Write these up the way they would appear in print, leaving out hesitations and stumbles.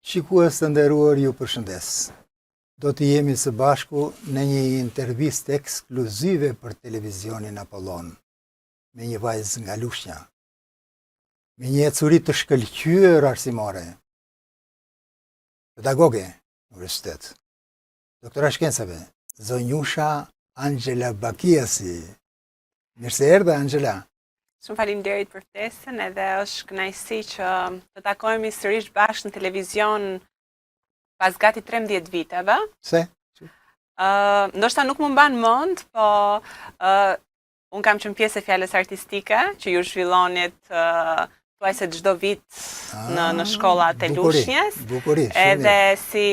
Shikues të nderuar, ju përshëndes. Do të jemi së bashku në një intervistë ekskluzive për televizionin Apollon, me një vajzë nga Lushnja, me një ecuri të shkëlqyer arsimore, pedagoge në universitet, doktora shkencave, zonjusha Angela Bakiasi. Mirë se erdhe, Angela. Shumë faleminderit për ftesën, edhe është kënaqësi që të takohemi sërish bashkë në televizion pas gati 13 viteve. Se? Ndoshta nuk më mban mend, po unë kam qenë pjesë e fjalës artistike që ju zhvillonit thuaj se çdo vit në shkollat e Lushnjës. Bukurisht. Edhe si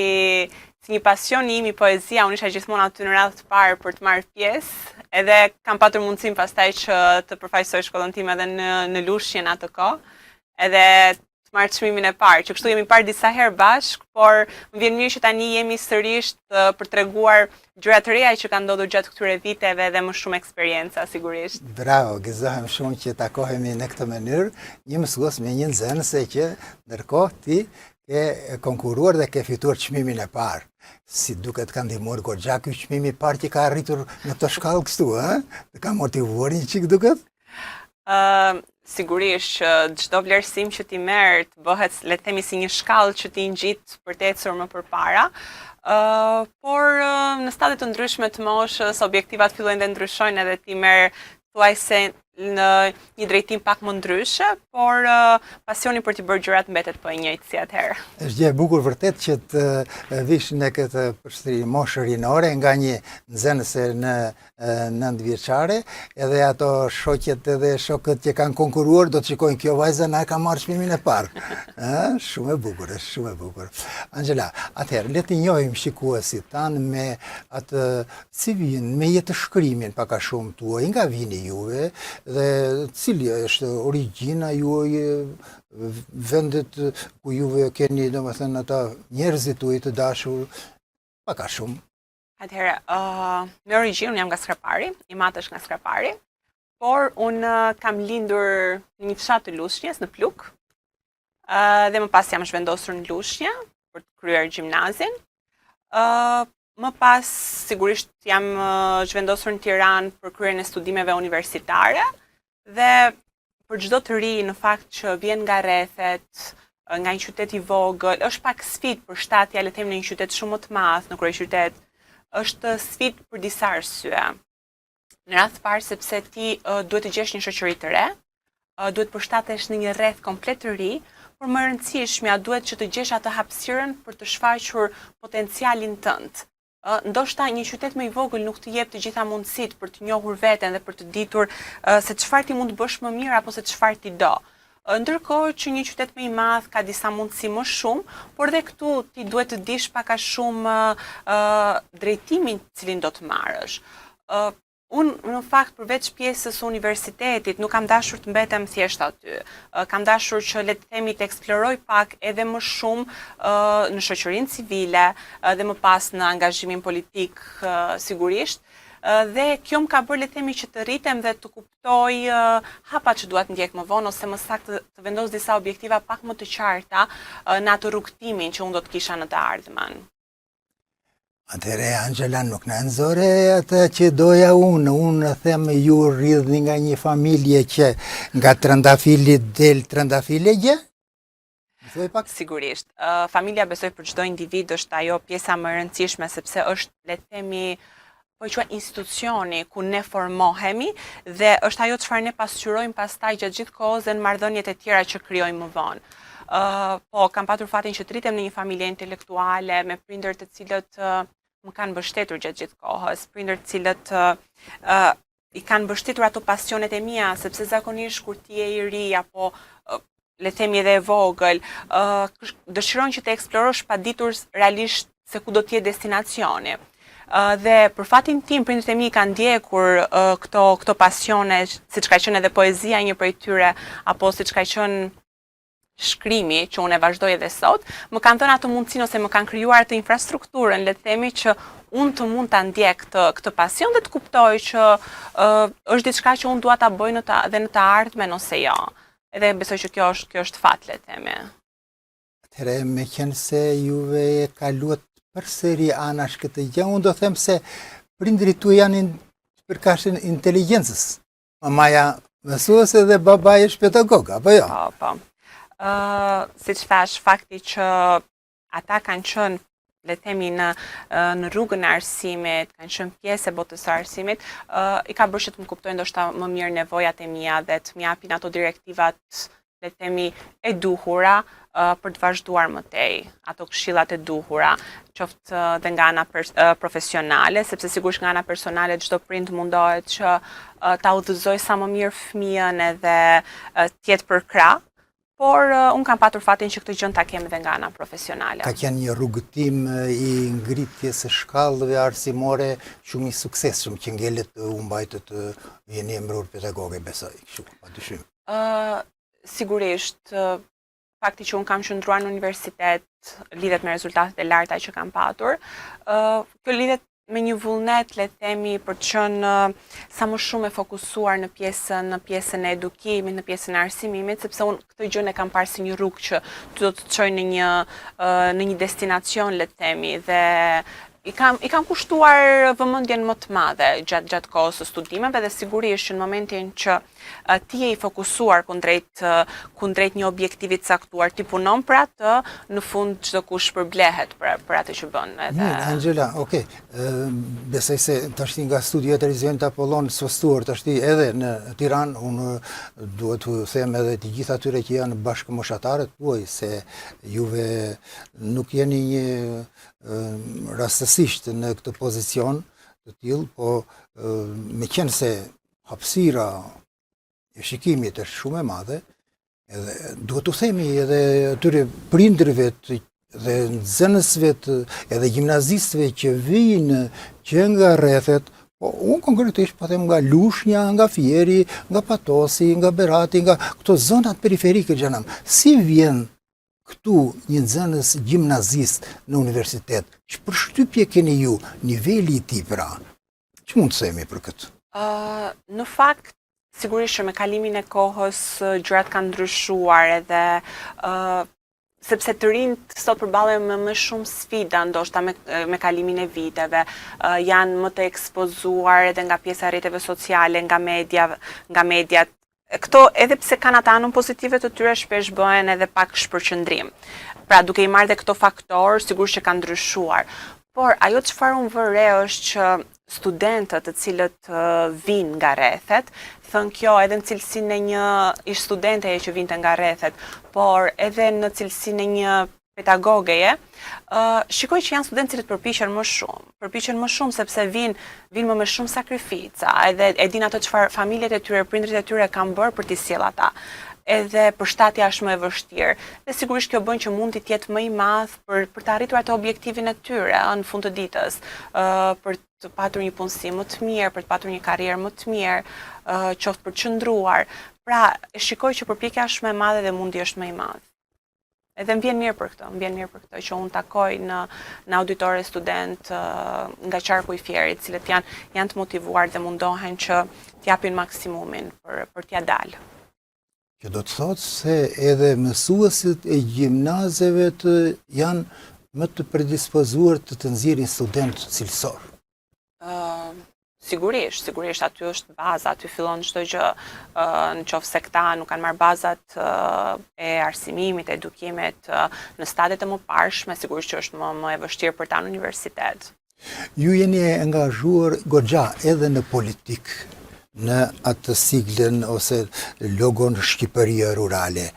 një pasion im i poezia, unë isha gjithmonë aty në radhë të parë për të marrë pjesë. Edhe kam patur mundësim pastaj që të përfaqësoj shkollën time edhe në Lushnjë në atë kohë. Edhe të marrë çmimin e parë, që kështu jemi parë disa herë bashkë, por më vjen mirë që tani jemi sërish për treguar gjëra të reja që kanë ndodhur gjatë këtyre viteve dhe më shumë eksperjenca sigurisht. Bravo, gëzohem shumë që takohemi në këtë mënyrë, një mësues me një nxënëse që ndërkohë ti ke konkuruar dhe ke fituar çmimin e parë. Si duket ka ndihmuar goxha ky çmimi i parë që ka arritur në këtë shkallë kështu, ë? Të ka motivuar një çik duket? Sigurisht që çdo vlerësim që ti merr të bëhet, le të themi, si një shkallë që ti ngjit për të ecur më përpara. Por në stadie të ndryshme të moshës, objektivat fillojnë dhe ndryshojnë edhe ti merr thuajse në një drejtim pak më ndryshe, por pasioni për të bërë gjërat mbetet po e njëjtë si atëherë. Është gjë e bukur vërtet që të vish në këtë përsëri moshë rinore nga një nxënëse në 9 vjeçare, edhe ato shoqet edhe shokët që kanë konkuruar do të shikojnë kjo vajza na ka marrë çmimin e parë. Shumë e bukur, është shumë e bukur. Angela, atëherë le të njohim shikuesit tanë me atë CV-n, me jetëshkrimin pak a shumë tuaj, nga vini juve dhe cili është origjina juaj, vendet ku juve keni domethënë ata njerëzit tuaj të dashur, pak a shumë. Atëherë, me origjinë unë jam nga Skrapari, i mat është nga Skrapari, por unë kam lindur në një fshat të Lushnjës, në Pluk, dhe më pas jam zhvendosur në Lushnjë për të kryer gjimnazin. Më pas, sigurisht, jam zhvendosur në Tiranë për kryen e studimeve universitare dhe për çdo të ri në fakt që vjen nga rrethet, nga një qytet i vogël, është pak sfidë për shtatja, le të them, në një qytet shumë më të madh, në kryeqytet, është sfidë për disa arsye. Në radhë të parë sepse ti duhet të gjesh një shoqëri të re, duhet përshtatesh në një rreth komplet të ri, por më e rëndësishmja duhet që të gjesh atë hapësirën për të shfaqur potencialin tënd. Ndoshta një qytet më i vogël nuk të jep të gjitha mundësitë për të njohur veten dhe për të ditur se çfarë ti mund të bësh më mirë apo se çfarë ti do. Ndërkohë që një qytet më i madh ka disa mundësi më shumë, por dhe këtu ti duhet të dish pak a shumë drejtimin cilin do të marrësh. Unë, në fakt, përveç pjesës universitetit, nuk kam dashur të mbetem thjesht aty. Kam dashur që, le të themi, të eksploroj pak edhe më shumë në shoqërinë civile dhe më pas në angazhimin politik sigurisht. Dhe kjo më ka bërë, le të themi, që të rritem dhe të kuptoj hapa që duat ndjek më vonë, ose më saktë të vendos disa objektiva pak më të qarta në atë rrugtimin që unë do të kisha në të ardhmen. Atëre, Angela, nuk në nëzore atë që doja unë them ju rridhni nga një familje që nga trëndafili del trëndafilegje? Sigurisht. Familja, besoj, për çdo individ është ajo pjesa më e rëndësishme, sepse është, le të themi, po i quaj institucioni ku ne formohemi dhe është ajo çfarë ne pasqyrojmë pastaj gjatë gjithë kohës dhe në marrëdhëniet e tjera që krijojmë më vonë. Po, kam patur fatin që të rritem në një familje intelektuale me prindër të cilët më kanë mbështetur gjatë gjithë kohës, prindër të cilët i kanë mbështetur ato pasionet e mia, sepse zakonisht kur ti je i ri apo le të themi edhe e vogël, dëshiron që të eksplorosh pa ditur realisht se ku do të jetë destinacioni. Dhe për fatin tim, prindërit e mi kanë ndjekur këto pasione, siç ka qenë edhe poezia një prej tyre, apo siç ka qenë shkrimi, që unë e vazhdoj edhe sot, më kanë dhënë atë mundësinë ose më kanë krijuar atë infrastrukturën, le të themi, që unë të mund ta ndjek këtë pasion dhe të kuptoj që është diçka që unë dua ta bëj edhe në të ardhmen ose jo. Edhe besoj që kjo është fat, le të themi. Atëre me qenë se juve e kaluat përsëri anash këtë gjë, unë do them se prindrit tu janë përkashën inteligjencës. Mamaja mësuese dhe babai është pedagog, apo jo? Po. Si që thash, fakti që ata kanë qënë, le themi, në rrugën e arsimit, kanë qënë pjesë e botës së arsimit, i ka bërë që të më kuptojnë ndoshta më mirë nevojat e mia dhe të më japin ato direktivat, le themi, e duhura për të vazhduar më tej, ato këshillat e duhura, qoftë dhe nga ana profesionale, sepse sigurisht nga ana personale çdo prind mundohet që ta udhëzoj sa më mirë fëmijën edhe të jetë për krah. Por unë kam patur fatin që këtë gjën ta kem edhe nga ana profesionale. Ka qenë një rrugëtim i ngritjes së shkallëve arsimore shumë i suksesshëm që ngelet u mbajtët jeni emëruar pedagoge, besoj, kështu, padyshim. Sigurisht, fakti që unë kam qëndruar në universitet lidhet me rezultatet e larta që kam patur. Kjo lidhet me një vullnet, le themi, për të qenë sa më shumë e fokusuar në pjesën e edukimit, në pjesën e arsimimit, sepse unë këtë gjën e kam parë si një rrugë që do të çojë në një destinacion, le themi, dhe i kam kushtuar vëmendjen më të madhe gjatë kohës së studimeve dhe sigurisht që në momentin që ti je i fokusuar kundrejt një objektivi të caktuar, ti punon për atë, në fund çdo kush përblehet për atë që bën. Angela, okay. Besoj se tash nga studiet e Rizvent Apollon sostuar tash edhe në Tiranë, unë duhet të them edhe të gjithë atyre që janë bashkëmoshatarët tuaj se juve nuk jeni një rastësisht në këtë pozicion të tillë, po me qenë se hapësira e shikimit është shumë e madhe, edhe duhet të themi edhe atyre prindërve dhe nxënësve edhe gjimnazistëve që vijnë që nga rrethet, po unë konkretisht po them nga Lushnja, nga Fieri, nga Patosi, nga Berati, nga këto zonat periferike xhanam. Si vjen këtu një nxënës gjimnazist në universitet? Ç'përshtypje keni ju, niveli i tij pra? Që mund të themi për këtë? Në fakt, sigurisht që me kalimin e kohës gjërat kanë ndryshuar edhe sepse të rinjt sot përballen me më shumë sfida ndoshta me kalimin e viteve, janë më të ekspozuar edhe nga pjesa e rrjeteve sociale, nga mediat. Këto edhe pse kanë atë anën pozitive të tyre shpesh bëhen edhe pak shpërqendrim. Pra duke i marrë dhe këto faktor, sigurisht që kanë ndryshuar. Por ajo çfarë unë vë re është që studentët të cilët vinë nga rrethet, thënë kjo edhe në cilësinë e një ish studenteje që vinte nga rrethet, por edhe në cilësinë e një pedagogeje, shikoj që janë studentë cilët përpiqen më shumë sepse vinë më me shumë sakrifica, edhe e din ato çfarë familjet e tyre, prindrit e tyre kanë bërë për t'i sjellë ata. Edhe përshtatja është më e vështirë. Dhe sigurisht kjo bën që mundi të jetë më i madh për të arritur atë objektivin e tyre në fund të ditës, për të patur një punësi më të mirë, për të patur një karrierë më të mirë, qoftë për të qëndruar. Pra, e shikoj që përpjekja është më e madhe dhe mundi është më i madh. Edhe më vjen mirë për këtë që unë takoj në auditore student nga qarku i Fierit, cilët janë të motivuar dhe mundohen që t'japin maksimumin për t'ja dalë. Që do të thotë se edhe mësuesit e gjimnazeve janë më të predispozuar të nxjerrin student cilësor. Sigurisht, aty është baza, aty fillon çdo gjë, në qoftë se këta nuk kanë marrë bazat e arsimimit, e edukimit në stadiet e mëparshme, sigurisht që është më e vështirë për ta në universitet. Ju jeni angazhuar goxha edhe në politikë, në atë siglën ose logon Shqipëria Rurale.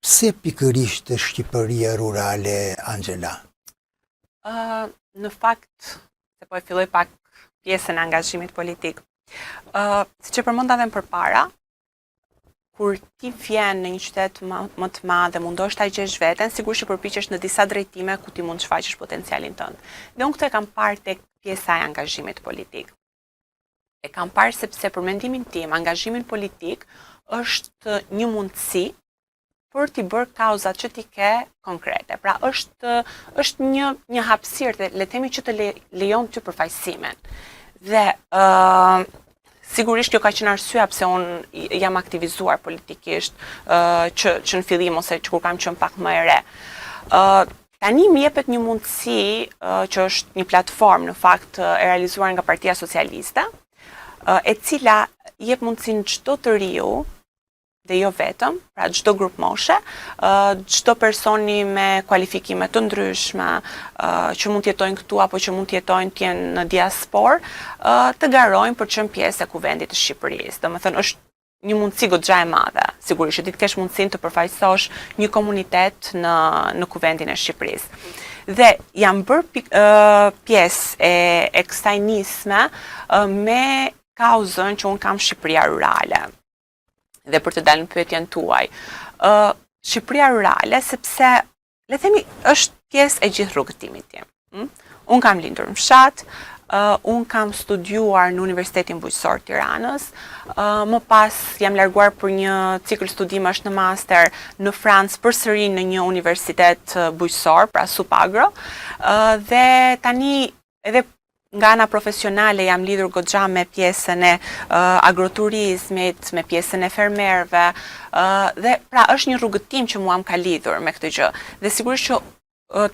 Pse pikërisht Shqipëria Rurale, Angela? Në fakt, se po e filloj pak pjesën e angazhimit politik. Si që përmenda dhe më përpara, kur ti vjen në një qytet më të madh dhe mundosh ta gjesh veten, sigurisht që përpiqesh në disa drejtime ku ti mund të shfaqësh potencialin tënd. Dhe unë këtë e kam parë tek pjesa e angazhimit politik. E kam parë sepse për mendimin tim, angazhimin politik është një mundësi për t'i bërë kauzat që ti ke konkrete. Pra është një hapësirë, le të themi që të lejon ty përfaqësimen. Dhe sigurisht kjo ka qenë arsyeja pse unë jam aktivizuar politikisht që në fillim ose që kur kam qenë pak më e re. Tani më jepet një mundësi që është një platformë në fakt e realizuar nga Partia Socialiste, e cila jep mundësinë çdo të riu dhe jo vetëm, pra çdo grup moshe, çdo personi me kualifikime të ndryshme, që mund të jetojnë këtu apo që mund të jetojnë të jenë në diaspor, të garojnë për të qenë pjesë e kuvendit të Shqipërisë. Domethënë është një mundësi goxha e madhe, sigurisht, që ti të kesh mundësinë të përfaqësosh një komunitet në kuvendin e Shqipërisë. Dhe jam bërë pjesë e kësaj nisme me kauzën që unë kam Shqipëria rurale. Dhe për të dalë në pyetjen tuaj. Shqipëria rurale, sepse, le themi, është pjesë e gjithë rrugëtimit tim. Unë kam lindur në fshat, unë kam studiuar në Universitetin Bujqësor Tiranës, më pas jam larguar për një cikël studimash në master në Francë përsëri në një universitet bujqësor, pra Supagro, dhe tani edhe nga ana profesionale jam lidhur goxha me pjesën e agroturizmit, me pjesën e fermerëve, dhe pra është një rrugëtim që mua më ka lidhur me këtë gjë. Dhe sigurisht që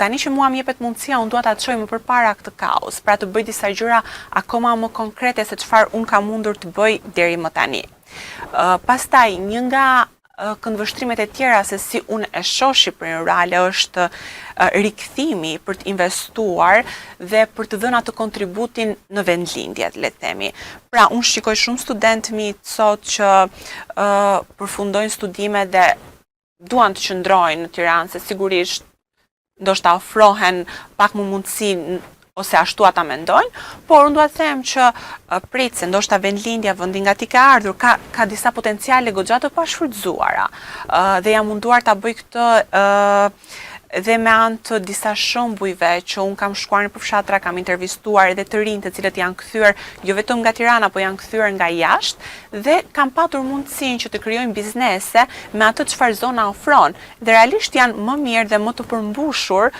tani që mua më jepet mundësia, unë dua ta çoj më përpara këtë kauzë, pra të bëj disa gjëra akoma më konkrete se çfarë unë kam mundur të bëj deri më tani. Pastaj një nga këndvështrimet e tjera se si unë e shoh Shqipërinë rurale është rikthimi për të investuar dhe për të dhënë atë kontributin në vendlindjet, le të themi. Pra, unë shikoj shumë studentë mi sot që përfundojnë studime dhe duan të qëndrojnë në Tiranë, se sigurisht ndoshta ofrohen pak më mundësi ose ashtu ata mendojnë, por unë dua të them që prit se ndoshta vendlindja, vendi nga ti ka ardhur, ka disa potenciale goxha të pashfrytzuara. Dhe jam munduar ta bëj këtë dhe me anë të disa shembujve që unë kam shkuar në përfshatra, kam intervistuar edhe të rinj të cilët janë kthyer jo vetëm nga Tirana, po janë kthyer nga jashtë dhe kam patur mundësinë që të krijojnë biznese me atë çfarë zona ofron. Dhe realisht janë më mirë dhe më të përmbushur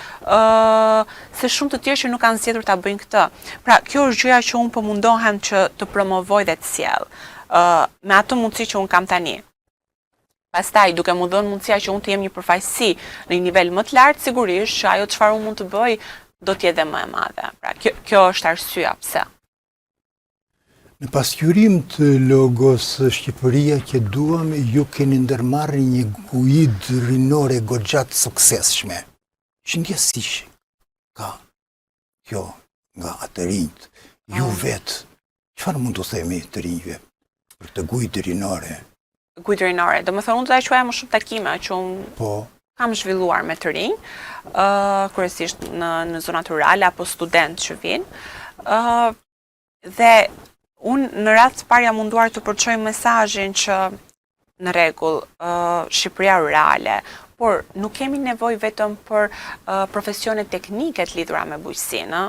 se shumë të tjerë që nuk kanë zgjedhur ta bëjnë këtë. Pra, kjo është gjëja që unë po mundohem që të promovoj dhe të sjell me atë mundësi që unë kam tani. Pastaj, duke mu dhënë mundësia që unë të jem një përfaqësi në një nivel më të lartë, sigurisht që ajo çfarë unë mund të bëj do të jetë më e madhe. Pra, kjo është arsyeja pse. Në pasqyrim të logos Shqipëria që duam, ju keni ndërmarrë një guid rinore goxha të suksesshme. Ç'ndjesish ka kjo nga atë rinjt, ju vetë, çfarë mund të themi të rinjve për të guid rinore? Guidrinore. Do më thonë, unë të da quaja më shumë takime që unë kam zhvilluar me të rinj, kryesisht në zonat rurale apo student që vinë. Dhe unë në radhë të parë jam munduar të përçoj mesazhin që në rregull, Shqipëria rurale, por nuk kemi nevojë vetëm për profesione teknike të lidhura me bujqësinë,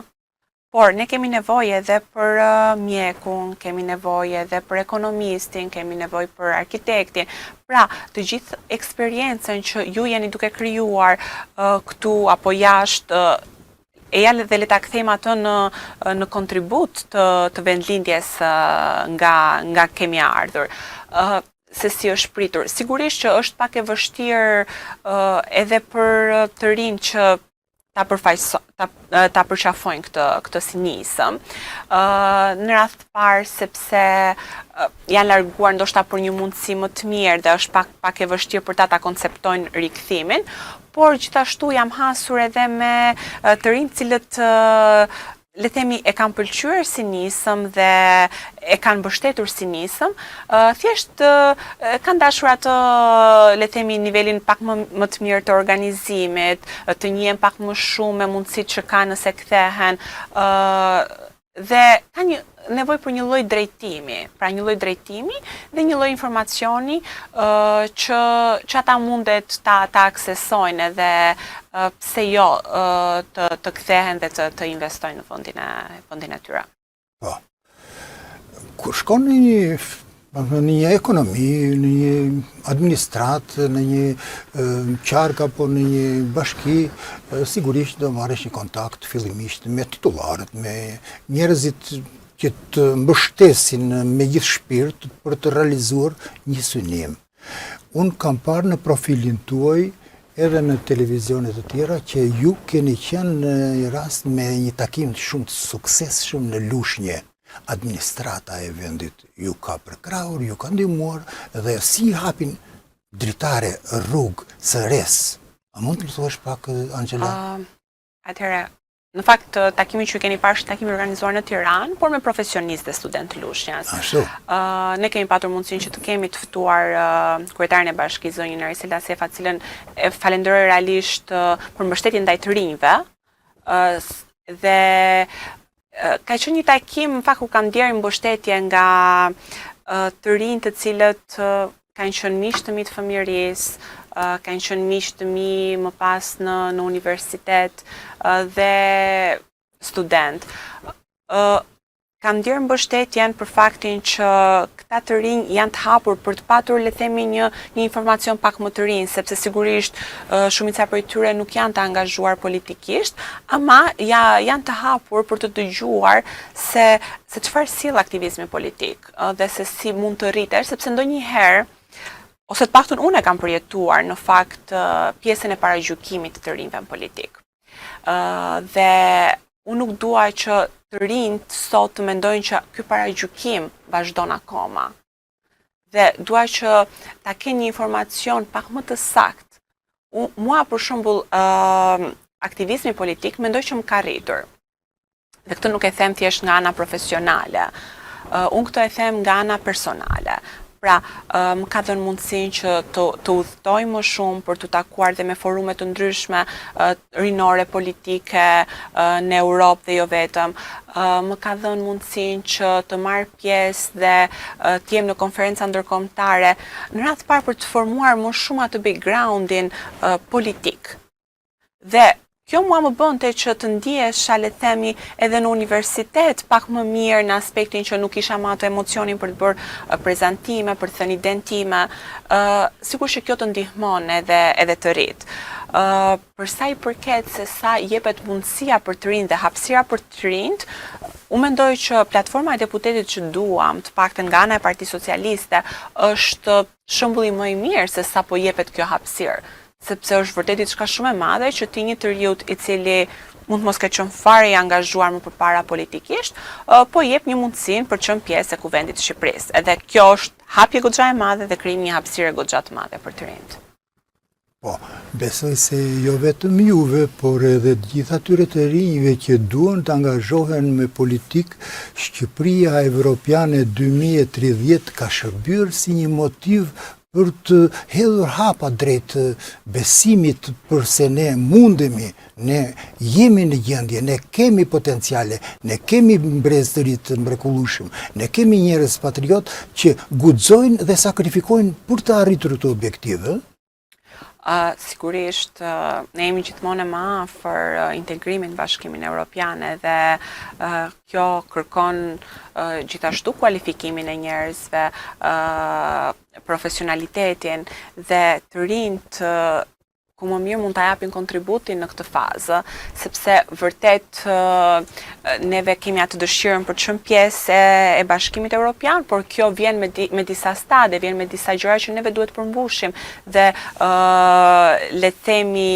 por ne kemi nevojë edhe për mjekun, kemi nevojë edhe për ekonomistin, kemi nevojë për arkitektin. Pra, të gjithë eksperiencën që ju jeni duke krijuar këtu apo jashtë, e ja dhe le ta kthejmë atë në kontribut të vendlindjes nga kemi ardhur. Se si është pritur. Sigurisht që është pak e vështirë edhe për të rinj që ta përqafojnë këtë si nisëm. Në radhë të parë sepse janë larguar ndoshta për një mundësi më të mirë dhe është pak e vështirë për ta konceptojnë rikthimin, por gjithashtu jam hasur edhe me të rinj cilët le themi e kanë pëlqyer si nisëm dhe e kanë mbështetur si nisëm, thjesht kanë dashur atë, le themi, nivelin pak më të mirë të organizimit, të njihen pak më shumë me mundësitë që kanë nëse kthehen, dhe kanë një nevojë për një lloj drejtimi, pra një lloj drejtimi dhe një lloj informacioni që ata mundet ta aksesojnë edhe pse jo të kthehen dhe të investojnë në vendin e tyre. Po. Kur shkon në një ekonomi, në një administratë, në një qark apo në një bashki, sigurisht do marrësh një kontakt fillimisht me titullarët, me njerëzit që të mbështesin me gjithë shpirt për të realizuar një synim. Unë kam parë në profilin tuaj edhe në televizionet të tjera që ju keni qenë në rast me një takim shumë të suksesshëm në Lushnjë. Administrata e vendit ju ka përkrahur, ju ka ndihmuar dhe si hapin dritare rrugë së res. A mund të thuash pak, Angela? Atëherë, në fakt takimi që keni parë është takimi organizuar në Tiranë, por me profesionistë dhe studentë Lushnjës. Ashtu. Ne kemi patur mundësinë që të kemi të ftuar kryetarin e bashkisë zonjën Erisela Sefa, cilën e falenderoj realisht për mbështetjen ndaj të rinjve. Dhe ka qenë një takim, në fakt, ku kam ndjerë mbështetje nga të rinj të cilët kanë qenë miq të mi të fëmijërisë, kanë qenë miq të mi më pas në universitet dhe student. Kam ndjerë mbështetjen për faktin që këta të rinj janë të hapur për të patur, le të themi, një informacion pak më të rinj, sepse sigurisht shumica prej tyre nuk janë të angazhuar politikisht, ama janë të hapur për të dëgjuar se çfarë sill aktivizmi politik dhe se si mund të rritesh, sepse ndonjëherë, ose të paktën unë e kam përjetuar në fakt pjesën e paragjykimit të rinjve në politik. Dhe unë nuk dua që të rinjt sot të mendojnë që ky paragjykim vazhdon akoma. Dhe dua që ta kenë një informacion pak më të saktë. Mua, për shembull, aktivizmi politik mendoj që më ka rritur. Dhe këtë nuk e them thjesht nga ana profesionale. Unë këtë e them nga ana personale. Pra, më ka dhënë mundësinë që të udhtoj më shumë për të takuar dhe me forume të ndryshme rinore politike në Europë dhe jo vetëm. Më ka dhënë mundësinë që të marr pjesë dhe të jem në konferenca ndërkombëtare, në radhë të parë për të formuar më shumë atë backgroundin politik. Dhe kjo mua më bënte që të ndihesha, le të themi, edhe në universitet pak më mirë në aspektin që nuk isha më ato emocionin për të bërë prezantime, për të thënë identime. Sigurisht që kjo të ndihmon edhe të rrit. Për sa i përket se sa jepet mundësia për të rinj dhe hapësira për të rinjt, unë mendoj që platforma e deputetit që duam, të paktën nga ana e Partisë Socialiste, është shembulli më i mirë se sa po jepet kjo hapësirë. Sepse është vërtet diçka shumë e madhe që ti një të riut i cili mund mos ka qenë fare i angazhuar më përpara politikisht, po jep një mundësinë për të qenë pjesë e Kuvendit të Shqipërisë. Edhe kjo është hapje goxha e madhe dhe krijimi një hapësire goxha të madhe për të rinjt. Po, besoj se jo vetëm juve, por edhe të gjithë atyre të rinjve që duan të angazhohen me politik, Shqipëria Evropiane 2030 ka shërbyer si një motiv për të hedhur hapa drejt besimit përse ne mundemi, ne jemi në gjendje, ne kemi potenciale, ne kemi brezërit të mrekullueshëm, ne kemi njerëz patriot që guxojnë dhe sakrifikojnë për të arritur këto objektive. Sigurisht, ne jemi gjithmonë më afër integrimit në Bashkimin Evropian dhe kjo kërkon gjithashtu kualifikimin e njerëzve, profesionalitetin dhe të rinjt ku më mirë mund të japin kontributin në këtë fazë, sepse vërtet neve kemi atë dëshirën për të qenë pjesë e Bashkimit Evropian, por kjo vjen me disa stade, vjen me disa gjëra që neve duhet përmbushim dhe le të themi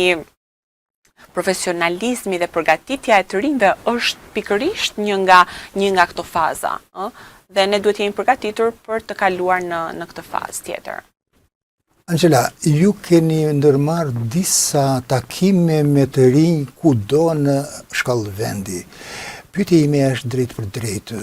profesionalizmi dhe përgatitja e të rinjve është pikërisht një nga këto faza, dhe ne duhet jemi përgatitur për të kaluar në këtë fazë tjetër. Angela, ju keni ndërmarrë disa takime me të rinj kudo në shkallë vendi. Pyetja ime është drejt për drejt.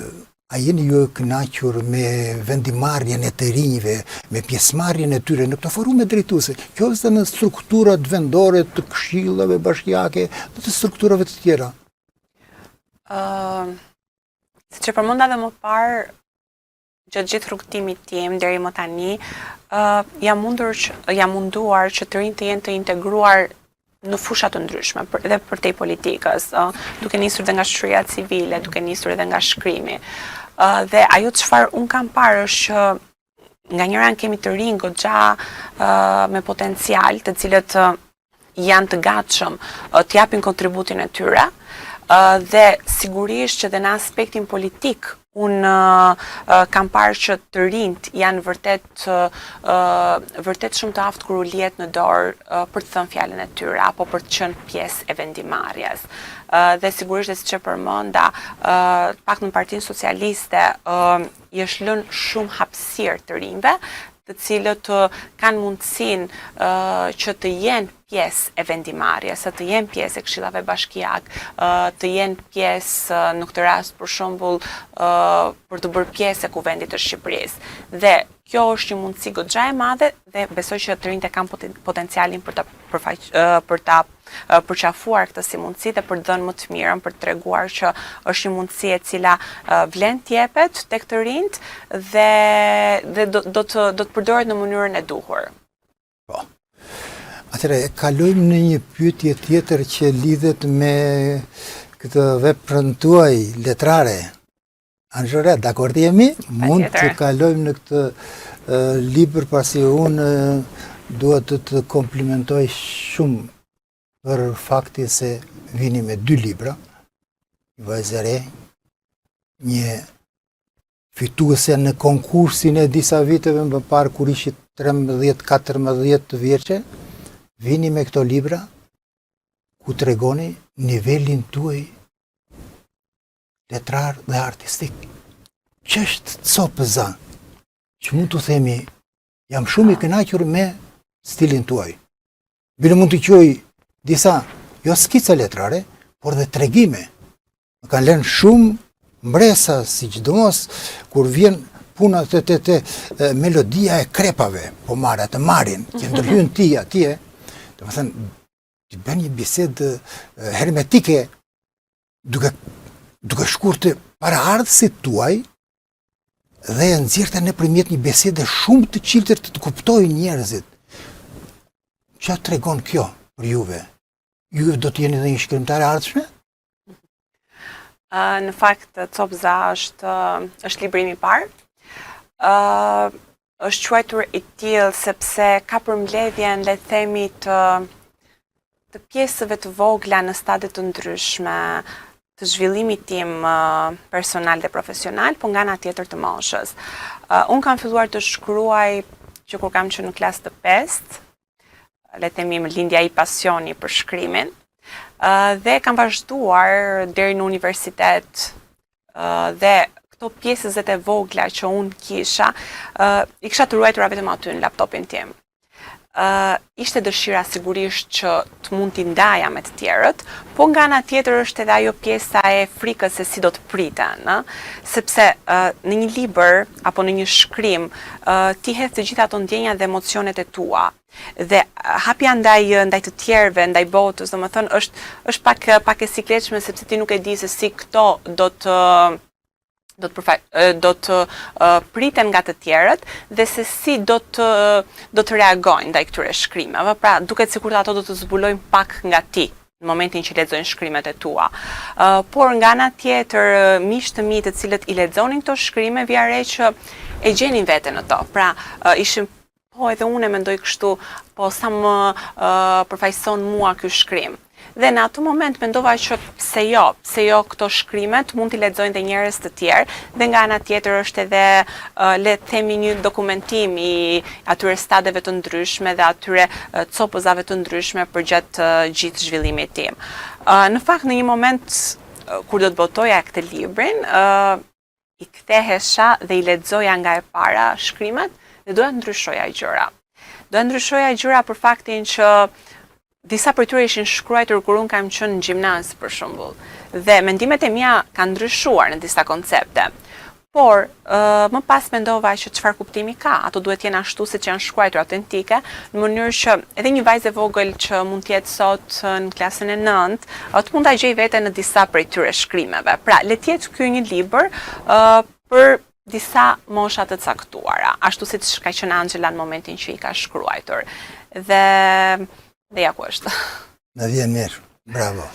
A jeni ju e kënaqur me vendimarrjen e të rinjve, me pjesëmarrjen e tyre në këto forume drejtuese, qoftë në strukturat vendore të këshillave bashkiake dhe të strukturave të tjera? Siç e përmenda edhe më parë, gjatë gjithë rrugtimit tim deri më tani, jam munduar që të rinjt të jenë të integruar në fusha të ndryshme edhe përtej politikës, duke nisur dhe nga shoqëria civile, duke nisur edhe nga shkrimi. Dhe ajo çfarë un kam parë është që nga njëra anë kemi të rinj goxha me potencial, të cilët janë të gatshëm të japin kontributin e tyre, dhe sigurisht që dhe në aspektin politik unë kam parë që të rinjt janë vërtet shumë të aftë kur u lihet në dorë për të thënë fjalën e tyre apo për të qenë pjesë e vendimarrjes. Dhe sigurisht dhe si që përmenda, pak në Partinë Socialiste i është lënë shumë hapësirë të rinjve, të cilët kanë mundësinë që të jenë pjesë e vendimarrjes, të jenë pjesë e këshillave bashkiak, të jenë pjesë në këtë rast për shembull për të bërë pjesë e Kuvendit të Shqipërisë. Dhe kjo është një mundësi goxha e madhe dhe besoj që të rinjtë kanë potencialin për ta përqafuar këtë si mundësi dhe për të dhënë më të mirën, për të treguar që është një mundësi e cila vlen të jepet tek të rinjt dhe do të përdoret në mënyrën e duhur. Po. Atëre, kalojmë në një pyetje tjetër që lidhet me këtë veprën tuaj letrare. Anxhore, dakord jemi? Mund të kalojmë në këtë libër pasi unë duhet të komplimentoj shumë për faktin se vini me 2 libra, një vajzë e re, një fituese në konkursin e disa viteve më parë kur ishit 13-14 vjeçe, vini me këto libra ku tregoni nivelin tuaj letrar dhe artistik. Që është copëza, që mund të themi, jam shumë i kënaqur me stilin tuaj. Bile mund të quaj disa, jo skica letrare, por dhe tregime. Më kanë lënë shumë mbresa, si çdomos, kur vjen puna të melodia e krepave, po marrë, të marrin, që ndërhyn ti atje, do të thënë, të bën një bisedë hermetike, duke shkuar të paraardhësit tuaj, dhe e nxjerrte nëpërmjet një bisede shumë të çiltër të kuptojnë njerëzit. Çfarë tregon kjo për juve? Juve do të jeni dhe një shkrimtare ardhshme? Në fakt, Copëza është librimi i parë. Është quajtur i tillë sepse ka përmbledhjen, le të themi, të pjesëve të vogla në stade të ndryshme të zhvillimit tim personal dhe profesional, po nga ana tjetër të moshës. Unë kam filluar të shkruaj që kur kam qenë në klasë të 5, le të themi më lindja i pasioni për shkrimin, dhe kam vazhduar deri në universitet dhe këto pjesëzet e vogla që unë kisha, i kisha të ruajtura vetëm aty në laptopin tim. Ishte dëshira sigurisht që të mund t'i ndaja me të tjerët, po nga ana tjetër është edhe ajo pjesa e frikës se si do të priten, sepse në një libër apo në një shkrim ti hedh të gjitha ato ndjenja dhe emocionet e tua. Dhe hapja ndaj të tjerëve, ndaj botës, domethënë është pak e sikletshme sepse ti nuk e di se si këto do të priten nga të tjerët dhe se si do të reagojnë ndaj këtyre shkrimeve. Pra, duket sikur ato do të zbulojnë pak nga ti në momentin që lexojnë shkrimet e tua. Por nga ana tjetër, miqtë mi të cilët i lexonin këto shkrime, vija re që e gjenin veten në to. Pra, ishim po edhe unë e mendoj kështu, po sa më përfaqëson mua ky shkrim. Dhe në atë moment mendova që pse jo këto shkrimet mund t'i lexojnë dhe njerëz të tjerë, dhe nga ana tjetër është edhe le të themi një dokumentim i atyre stadeve të ndryshme dhe atyre copëzave të ndryshme përgjatë gjithë zhvillimit tim. Në fakt në një moment kur do të botoja këtë librin, i kthehesha dhe i lexoja nga e para shkrimet dhe doja ndryshoja gjëra. Doja ndryshoja gjëra për faktin që disa për tyre ishin shkruar kur unë kam qenë në gjimnaz, për shembull. Dhe mendimet e mia kanë ndryshuar në disa koncepte. Por, më pas mendova që çfarë kuptimi ka, ato duhet jenë ashtu siç janë shkruar autentike, në mënyrë që edhe një vajzë e vogël që mund të jetë sot në klasën e 9, të mund ta gjejë veten në disa prej tyre shkrimeve. Pra, le të jetë ky një libër për disa mosha të caktuara, ashtu siç ka qenë Angela në momentin që i ka shkruar. Dhe ja ku është. Në vjen mirë, bravo.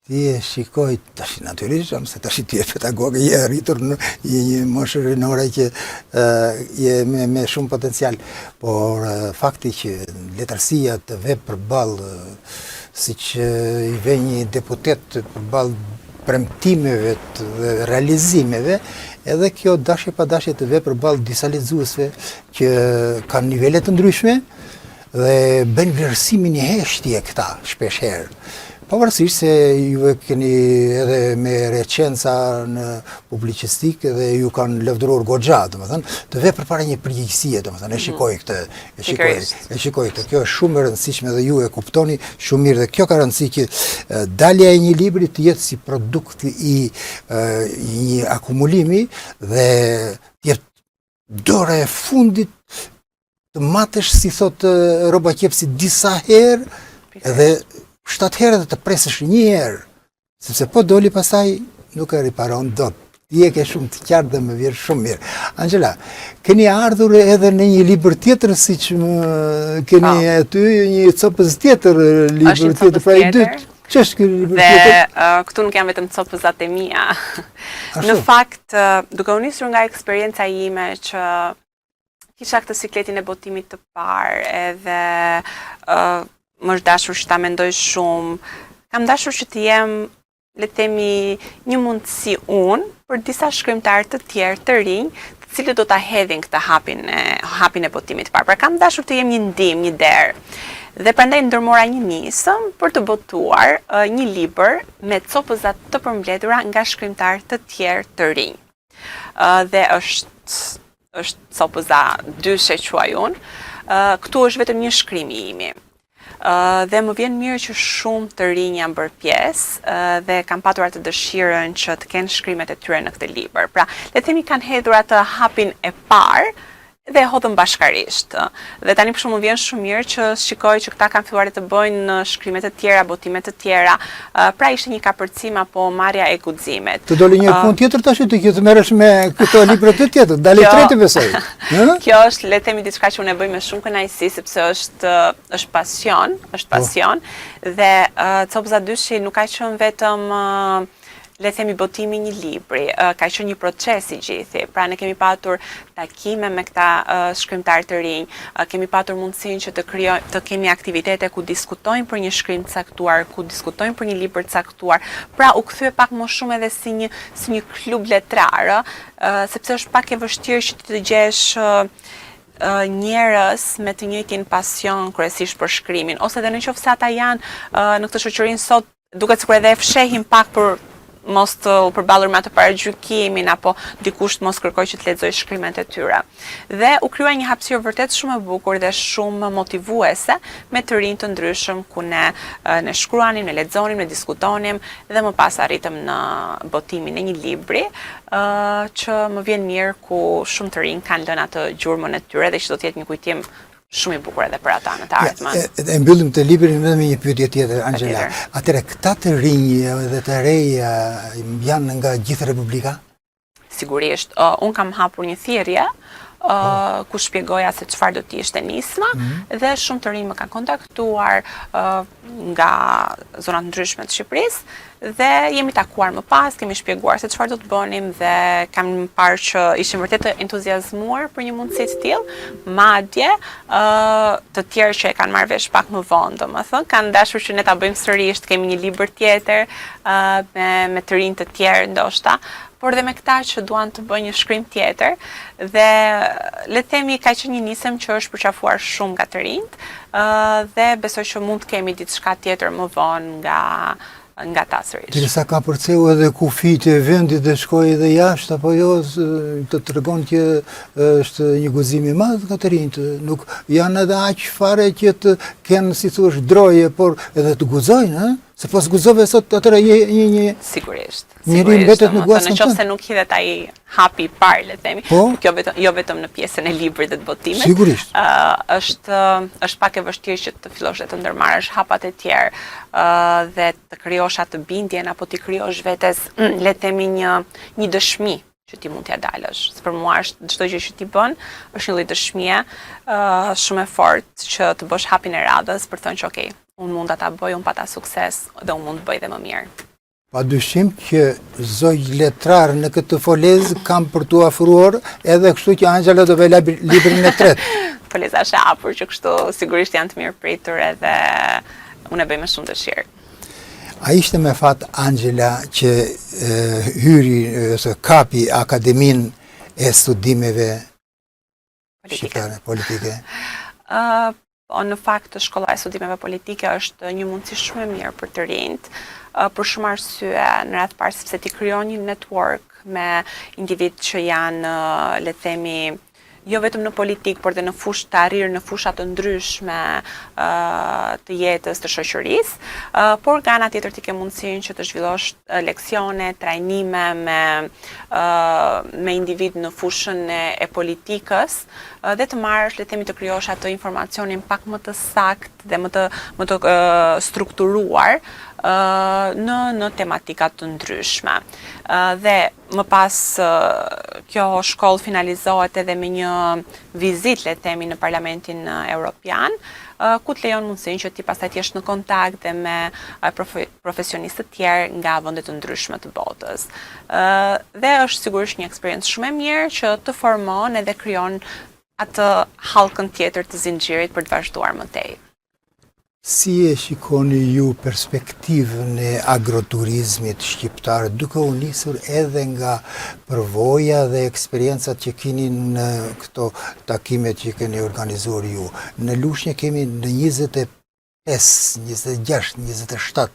Ti e shikoj, tash natyrisht, se tash ti e pedagoge, je rritur në një moshë rinore që je me shumë potencial, por fakti që letërsia të ve përballë, siç i ve një deputet përballë premtimeve dhe realizimeve, edhe kjo dashje pa dashje të ve përballë disa lexuesve që kanë nivele të ndryshme dhe bën vlerësimin e heshtje këta shpesh herë. Pavarësisht se ju e keni edhe me recenca në publicistik dhe ju kanë lëvdëruar goxha, domethënë, të ve përpara një përgjegjësie, domethënë, e shikoj këtë, këtë. Kjo është shumë e rëndësishme dhe ju e kuptoni shumë mirë dhe kjo ka rëndësi që dalja e një libri të jetë si produkt i një akumulimi dhe të jetë dora e fundit të matesh, si thot Roba Qepsi, disa herë edhe 7 herë dhe të presësh një herë, sepse po doli pastaj nuk e riparon dot. Ti e ke shumë të qartë dhe më vjen shumë mirë. Angela, keni ardhur edhe në një libër tjetër, siç më keni aty një copës tjetër, libër tjetër, pra i dytë. Ç'është ky libër tjetër? Dhe këtu nuk janë vetëm copëzat e mia. Në fakt, duke u nisur nga eksperienca ime që kisha këtë sikletin e botimit të parë, edhe më është dashur që ta mendoj shumë, kam dashur që të jem, le të themi, një mundësi unë për disa shkrimtarë të tjerë të rinj, të cilët do ta hedhin këtë hapin e botimit të parë. Pra kam dashur të jem një ndim, një derë. Dhe prandaj ndërmora një nisëm për të botuar një libër me copëzat të përmbledhura nga shkrimtarë të tjerë të rinj. Dhe është copëza dyshe quaj unë. Këtu është vetëm një shkrim i imi. Dhe më vjen mirë që shumë të rinj janë bërë pjesë dhe kam patur atë dëshirën që të kenë shkrimet e tyre në këtë libër. Pra, le të themi kanë hedhur atë hapin e parë dhe hodhën bashkarisht. Dhe tani për shkak më vjen shumë mirë që shikoj që këta kanë filluar të bëjnë shkrime të tjera, botime të tjera. Pra ishte një kapërcim apo marrja e guximet. Të doli një punë tjetër tash ti që të merresh me këto libra të tjetër, dalë tretë besoj. Kjo është, le të themi, diçka që unë e bëj me shumë kënaqësi sepse është pasion, dhe copëza dyshi nuk ka qenë vetëm le të themi botimi një libri, ka qenë një proces i gjithi. Pra ne kemi patur takime me këta shkrimtarë të rinj, kemi patur mundësinë që të kemi aktivitete ku diskutojmë për një shkrim të caktuar, ku diskutojmë për një libër të caktuar. Pra u kthye pak më shumë edhe si një klub letrar, sepse është pak e vështirë që të gjesh njerëz me të njëjtin pasion kryesisht për shkrimin, ose edhe nëse ata janë në këtë shoqërinë sot, duket sikur edhe e fshehin pak për mos të u përballur me atë paragjykimin apo dikush mos kërkoj që të lexoj shkrimet e tyre. Dhe u krijua një hapësirë vërtet shumë e bukur dhe shumë motivuese me të rinj të ndryshëm ku ne shkruanim, ne lexonim, ne diskutonim dhe më pas arritëm në botimin e një libri që më vjen mirë ku shumë të rinj kanë lënë atë gjurmën e tyre dhe që do të jetë një kujtim shumë i bukur edhe për ata në të ardhmen. E mbyllim të librin vetëm me një pyetje tjetër, Angela. Atëre këta të rinj dhe të rej janë nga gjithë Republika? Sigurisht. Unë kam hapur një thirrje ku shpjegoja se çfarë do të ishte nisma dhe shumë të rinj më kanë kontaktuar nga zona të ndryshme të Shqipërisë dhe jemi takuar më pas, kemi shpjeguar se çfarë do të bënim dhe kam parë që ishim vërtet të entuziazmuar për një mundësi të tillë, madje të tjerë që e kanë marrë vesh pak më vonë, domethënë, kanë dashur që ne ta bëjmë sërish, kemi një libër tjetër me të rinj të tjerë ndoshta, por dhe me këta që duan të bëjnë një shkrim tjetër dhe le të themi ka qenë një nisëm që është përqafuar shumë nga të rinjt dhe besoj që mund të kemi diçka tjetër më vonë nga ta sërish. Derisa ka përceu edhe kufit e vendit dhe shkoj edhe jashtë, apo jo, të tregon që është një guzim i madh nga të rinjt, nuk janë edhe aq fare që të kenë, si thuaç, droje, por edhe të guxojnë, se pas guzove sot atëra një sigurisht. Njëri mbetet në guasën tënde. Nëse nuk hidhet ai hapi i parë, le të themi, jo vetëm në pjesën e librit dhe të botimit. Sigurisht. Është pak e vështirë që të fillosh të ndërmarrësh hapat e tjerë dhe të krijosh atë bindjen apo të krijosh vetes, le të themi, një dëshmi që ti mund t'ja dalësh. Për mua është çdo gjë që ti bën, është një lloj dëshmie shumë e fortë që të bësh hapin e radhës për të thënë që okay, unë mund ta bëj, unë pata sukses dhe unë mund të bëj dhe më mirë. Pa dyshim që zoj letrar në këtë folez kam për të afruar edhe kështu që Angela do vela librin e tretë. Foleza është e hapur që kështu sigurisht janë të mirë pritur edhe unë e bëj me shumë dëshirë. A ishte me fat Angela që hyri ose kapi Akademin e Studimeve shqiptare politike? Në fakt, shkolla e studimeve politike është një mundësi shumë e mirë për të rinjt, për shumë arsye, në radhë parë sepse ti krijon një network me individ që janë, le të themi, jo vetëm në politik, por dhe në fushë të arrirë në fusha të ndryshme të jetës të shoqërisë, por nga ana tjetër ti ke mundësinë që të zhvillosh leksione, trajnime me individ në fushën e politikës dhe të marrësh, le të themi, të krijosh atë informacionin pak më të saktë dhe më të strukturuar në tematikat të ndryshme. Dhe më pas kjo shkollë finalizohet edhe me një vizit, le të themi, në Parlamentin Evropian, ku të lejon mundësinë që ti pastaj të jesh në kontakt dhe me profesionistë të tjerë nga vende të ndryshme të botës. Dhe është sigurisht një eksperiencë shumë e mirë që të formon edhe krijon atë hallkën tjetër të zinxhirit për të vazhduar më tej. Si e shikoni ju perspektivën e agroturizmit shqiptar, duke u nisur edhe nga përvoja dhe eksperiencat që keni në këto takimet që keni organizuar ju? Në Lushnjë kemi në 25, 26, 27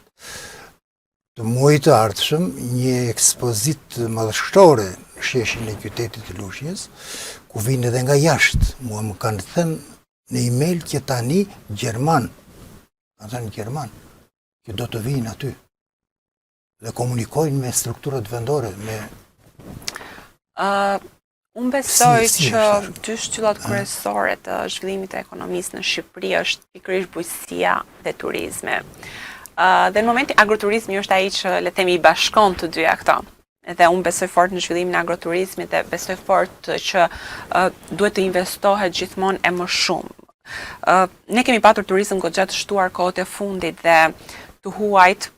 të muajit të ardhshëm një ekspozit madhështore në sheshin e qytetit të Lushnjës, ku vinë edhe nga jashtë. Mua më kanë thënë në email që tani Gjerman, që do të vinë aty dhe komunikojnë me strukturat vendore. Unë besoj që dy shtyllat kryesore të zhvillimit të ekonomisë në Shqipëri është pikërisht bujqësia dhe turizmi. Dhe në momentin agroturizmi është ai që, le të themi, i bashkon të dyja këto. Dhe unë besoj fort në zhvillimin e agroturizmit dhe besoj fort që duhet të investohet gjithmonë e më shumë. Ne kemi patur turizëm goxha të shtuar kohët e fundit dhe të huajt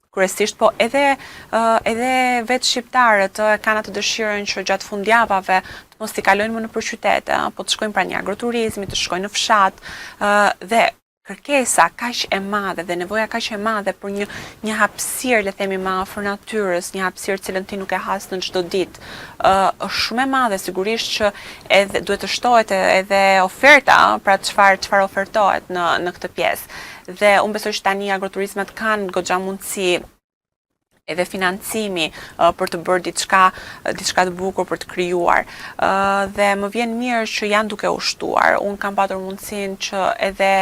kryesisht, po edhe vetë shqiptarët kanë atë dëshirën që gjatë fundjavave të mos t'i kalojnë më nëpër qytete, po të shkojnë pranë një agroturizmi, të shkojnë në fshat dhe kërkesa kaq e madhe dhe nevoja kaq e madhe për një hapësirë, le të themi, më afër natyrës, një hapësirë cilën ti nuk e has në çdo ditë, është shumë e madhe. Sigurisht që edhe duhet të shtohet edhe oferta, pra çfarë ofertohet në këtë pjesë. Dhe unë besoj që tani agroturizmet kanë goxha mundësi edhe financimi për të bërë diçka të bukur për të krijuar. Dhe më vjen mirë që janë duke u shtuar. Unë kam patur mundësinë që edhe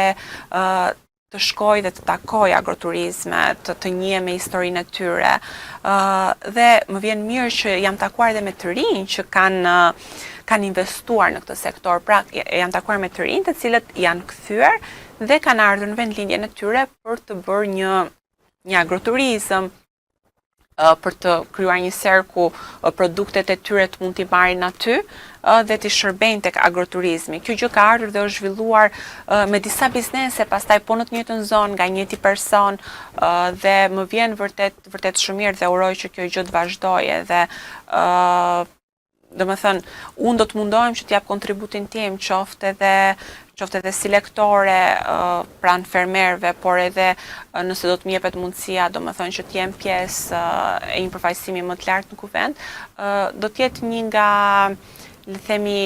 të shkoj dhe të takoj agroturizmet, të njihem me historinë e tyre. Dhe më vjen mirë që jam takuar edhe me të rinj që kanë investuar në këtë sektor. Pra, jam takuar me të rinj të cilët janë kthyer dhe kanë ardhur në vendlindjen e tyre për të bërë një agroturizëm, për të krijuar një ser ku produktet e tyre të mund t'i marrin aty dhe t'i shërbejnë tek agroturizmi. Kjo gjë ka ardhur dhe është zhvilluar me disa biznese pastaj po në të njëjtën zonë nga njëti person dhe më vjen vërtet shumë mirë dhe uroj që kjo gjë të vazhdojë dhe domethënë unë do të mundohem që t'jap kontributin tim qoftë edhe si lektore pranë fermerëve, por edhe nëse do të më jepet mundësia, domethënë që të jem pjesë e një përfaqësimi më të lartë në kuvend, do të jetë një nga, le të themi,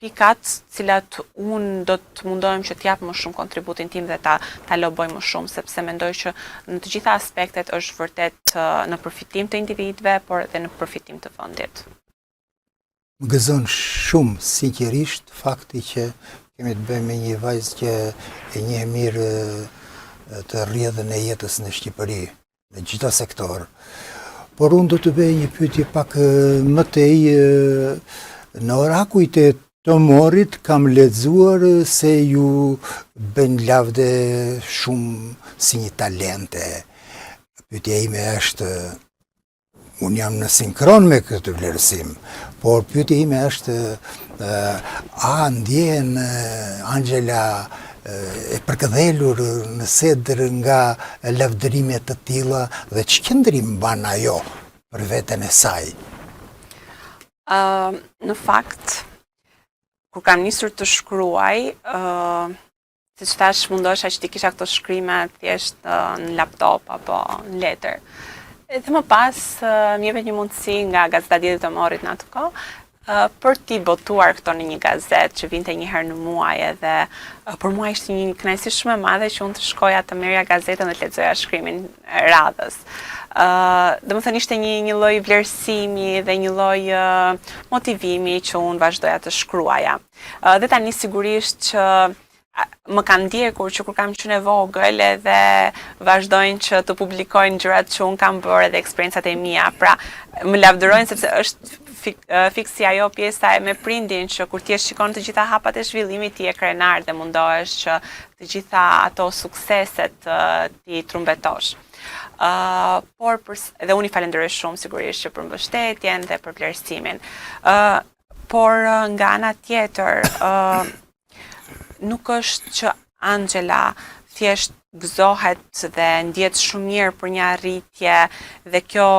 pikat cilat unë do të mundohem që t'jap më shumë kontributin tim dhe ta loboj më shumë, sepse mendoj që në të gjitha aspektet është vërtet në përfitim të individëve, por edhe në përfitim të vendit. Më gëzon shumë sinqerisht fakti që kemi të bëjmë me një vajzë që e njeh mirë të rrjedhën e jetës në Shqipëri, në çdo sektor. Por unë do të bëj një pyetje pak më tej. Në orakujt e Tomorit kam lexuar se ju bën lavde shumë si një talente. Pyetja ime është, unë jam në sinkron me këtë vlerësim, por pyetja ime është, a ndjen Angela e përkëdhelur në sedër nga lavdërimet të tilla dhe ç'qëndrim mban ajo për veten e saj? Në fakt, kur kam nisur të shkruaj, siç thash, mundosha që ti kisha këto shkrime thjesht në laptop apo në letër. Dhe më pas më jepet një mundësi nga Gazeta Dielli të Morit në atë kohë për t'i botuar këto në një gazetë që vinte një herë në muaj, edhe për mua ishte një kënaqësi shumë e madhe që unë të shkoja të merrja gazetën dhe të lexoja shkrimin e radhës. Domethënë ishte një lloj vlerësimi dhe një lloj motivimi që unë vazhdoja të shkruaja. Dhe tani sigurisht që më kanë ndjekur që kur kam qenë e vogël edhe vazhdojnë që të publikojnë gjërat që unë kam bërë edhe eksperiencat e mia. Pra, më lavdërojnë sepse është fiksi ajo pjesa e me prindin që kur ti e shikon të gjitha hapat e zhvillimit ti e krenar dhe mundohesh që të gjitha ato sukseset ti trumbetosh. Dhe unë i falenderoj shumë sigurisht që për mbështetjen dhe për vlerësimin. Por nga ana tjetër, nuk është që Angela thjesht gëzohet dhe ndjet shumë mirë për një arritje dhe kjo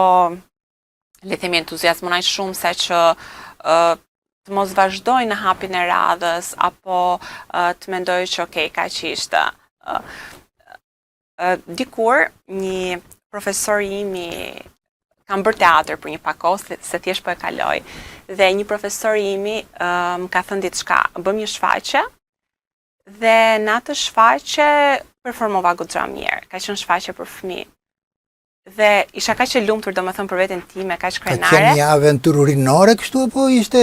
le të themi entuziazmon aq shumë sa që të mos vazhdoj në hapin e radhës apo të mendoj që okay, kaq ishte. Dikur një profesor imi kam bërë teatr për një pak kohë se thjesht po e kaloj dhe një profesor imi më ka thënë diçka, bëm një shfaqje dhe në atë shfaqje performova goxha mirë, ka qenë shfaqje për fëmijë. Dhe isha kaq e lumtur domethënë për veten time, kaq krenare. Ka qenë një aventurë urinore kështu apo ishte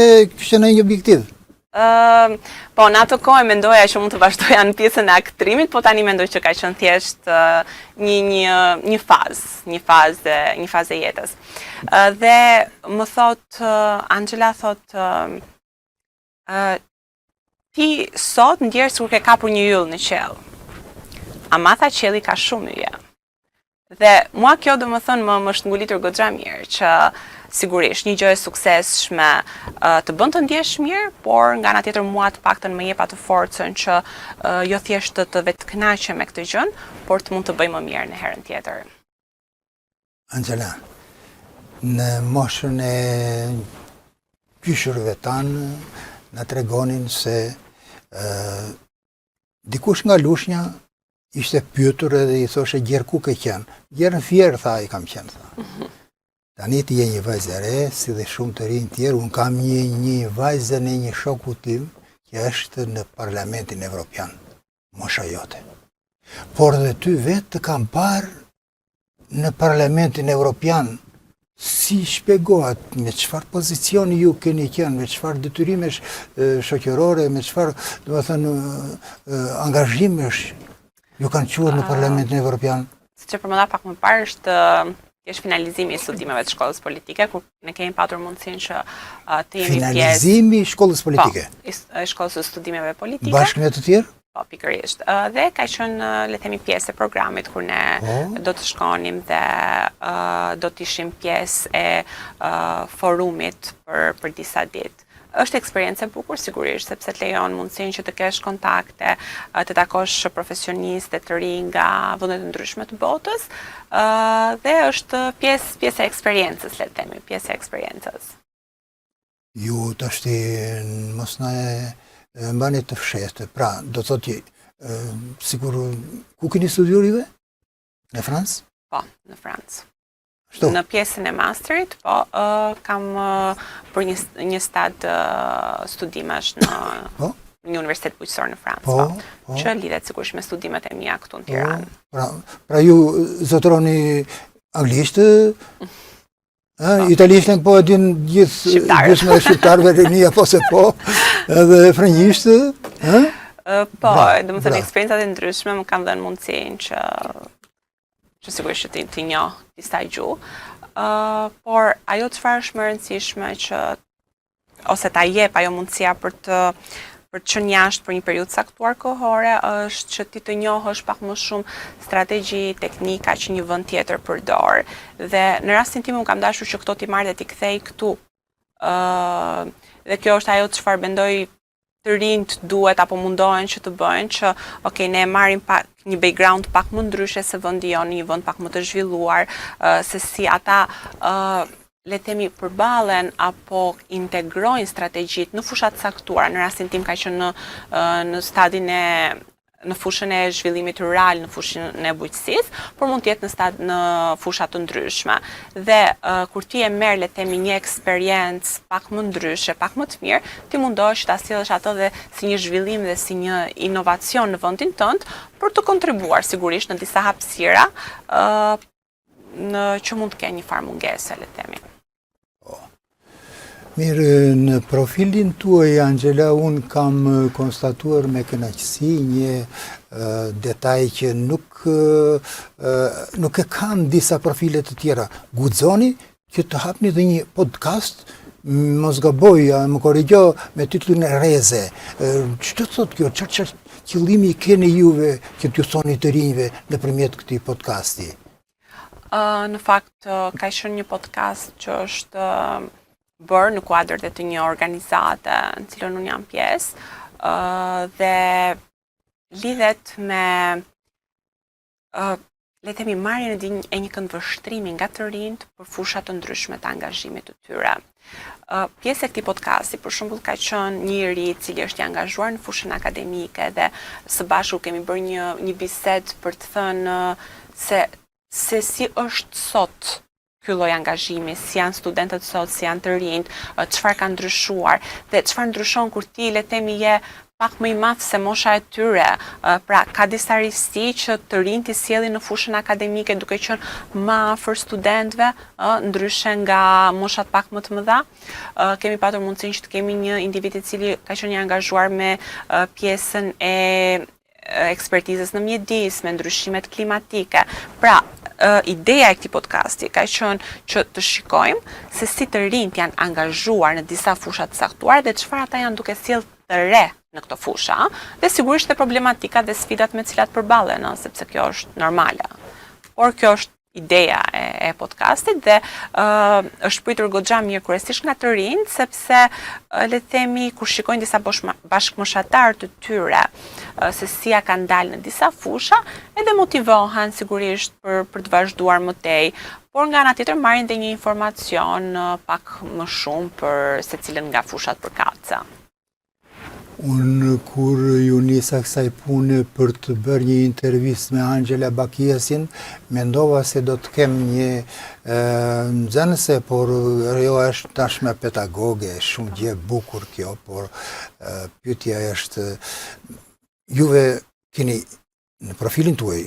në një objektiv? Po, në atë kohë mendoja që mund të vazhdoja në pjesën e aktrimit, po tani mendoj që ka qenë thjesht një fazë e jetës. Dhe më thot Angela ti sot ndjerë sikur ke kapur një yll në qell. Ama tha qielli ka shumë yje. Dhe mua kjo domethënë më është ngulitur goxha mirë që sigurisht një gjë e suksesshme të bën të ndjesh mirë, por nga ana tjetër mua të paktën më jep atë forcën që jo thjesht të vetkënaqem me këtë gjë, por të mund të bëj më mirë në herën tjetër. Angela, në moshën e gjyshërve tanë na tregonin se dikush nga Lushnja ishte pyetur edhe i thoshe gjerë ku ke qenë? Gjerë në Fier, tha, i kam qenë, tha. Tani ti je një vajzë e re, si dhe shumë të rinj tjerë, unë kam një vajzë në një shoku tim që është në Parlamentin Evropian, mosha jote. Por dhe ty vetë të kam parë në Parlamentin Evropian, si shpjegohet, me çfarë pozicioni ju keni qenë, me çfarë detyrimesh shoqërore, me çfarë, angazhimesh ju kanë quajtur në Parlamentin Evropian? Siç e përmenda pak më parë është finalizimi i studimeve të shkollës politike, kur ne kemi patur mundësinë që të jemi pjesë. Finalizimi i shkollës politike? Po, shkollës së studimeve politike. Bashkë me të tjerë? Po, pikërisht. Dhe ka qenë, le të themi, pjesë e programit kur ne do të shkonim dhe do të ishim pjesë e forumit për disa ditë. Është eksperiencë e bukur sigurisht, sepse të lejon mundësinë që të kesh kontakte, të takosh profesionistë të rinj nga vende të ndryshme të botës, dhe është pjesë e eksperiencës, le të themi, pjesë e eksperiencës. Ju tashti mos na mbani të fshehtë. Pra, do të thotë sigur ku keni studiuar juve? Në Francë? Po, në Francë. Në pjesën e masterit, po, kam për një stad studimesh në një universitet bujqësor në Francë, që lidhet sigurisht me studimet e mia këtu në Tiranë. Pra ju zotëroni anglisht, italishtën po e din gjithë gjysmë e shqiptarëve të mi apo se po, edhe frëngjisht, po, domethënë eksperiencat e ndryshme më kanë dhënë mundësinë që sigurisht që ti njoh disa gjuhë, por ajo çfarë është më e rëndësishme që ose ta jep ajo mundësia për të qenë jashtë për një periudhë caktuar kohore është që ti të njohësh pak më shumë strategji, teknika që një vend tjetër përdor. Dhe në rastin tim unë kam dashur që këto ti marr dhe ti kthej këtu. Dhe kjo është ajo çfarë mendoj të rinjt duhet apo mundohen që të bëjnë që ne marrim pak një background pak më ndryshe se vendi jonë, një vend pak më të zhvilluar, se si ata le të themi përballen apo integrojnë strategjit në fushat caktuara. Në rastin tim ka qenë në stadin në fushën e zhvillimit rural, në fushën e bujqësisë, por mund të jetë në fusha të ndryshme. Dhe kur ti e merr le të themi një eksperiencë pak më ndryshe, pak më të mirë, ti mundohesh ta sjellësh atë dhe si një zhvillim dhe si një inovacion në vendin tënd për të kontribuar sigurisht në disa hapësira që mund të kenë një farë mungese, le të themi. Mirë, në profilin tuaj, Angela, unë kam konstatuar me kënaqësi një detaj që nuk e kanë disa profile të tjera. Guxoni që të hapni dhe një podcast, mos gaboj, më korrigjo, me titullin e Reze. Ç'të thot kjo? Çfarë qëllimi keni juve që t'ju thoni të rinjve nëpërmjet këtij podcasti? Në fakt, ka qenë një podcast që është bërë në kuadër të një organizate në cilën unë jam pjesë dhe lidhet me le të themi marrjen e një këndvështrimi nga të rinjt për fusha të ndryshme të angazhimit të tyre. Pjesë e këtij podcasti, për shembull, ka qenë një i ri i cili është i angazhuar në fushën akademike dhe së bashku kemi bërë një bisedë për të thënë se si është sot ky lloj angazhimi, si janë studentët sot, si janë të rinjt, çfarë ka ndryshuar dhe çfarë ndryshon kur ti le të themi je pak më i madh se mosha e tyre. Pra ka disa risi që të rinjt i sjellin në fushën akademike duke qenë më afër studentëve, ndryshe nga moshat pak më të mëdha. Kemi patur mundësinë që të kemi një individ i cili ka qenë i angazhuar me pjesën e ekspertizës në mjedis, me ndryshimet klimatike. Pra, ideja e këtij podcasti ka qenë që të shikojmë se si të rinjt janë angazhuar në disa fusha të caktuara dhe çfarë ata janë duke sjellë të re në këto fusha, dhe sigurisht dhe problematika dhe sfidat me cilat përballen, sepse kjo është normale. Por kjo është ideja e podcastit dhe është pritur goxha mirë kryesisht nga të rinjt, sepse le të themi kur shikojnë disa bashkëmoshatar të tyre se si ja kanë dalë në disa fusha, edhe motivohen sigurisht për të vazhduar më tej, por nga ana tjetër marrin dhe një informacion pak më shumë për secilën nga fushat përkatëse. Unë kur ju nisa kësaj pune për të bërë një intervistë me Angela Bakiesin, mendova se do të kem një nxënëse, por ajo është tashmë pedagoge, shumë gjë bukur kjo, por pyetja është juve keni në profilin tuaj,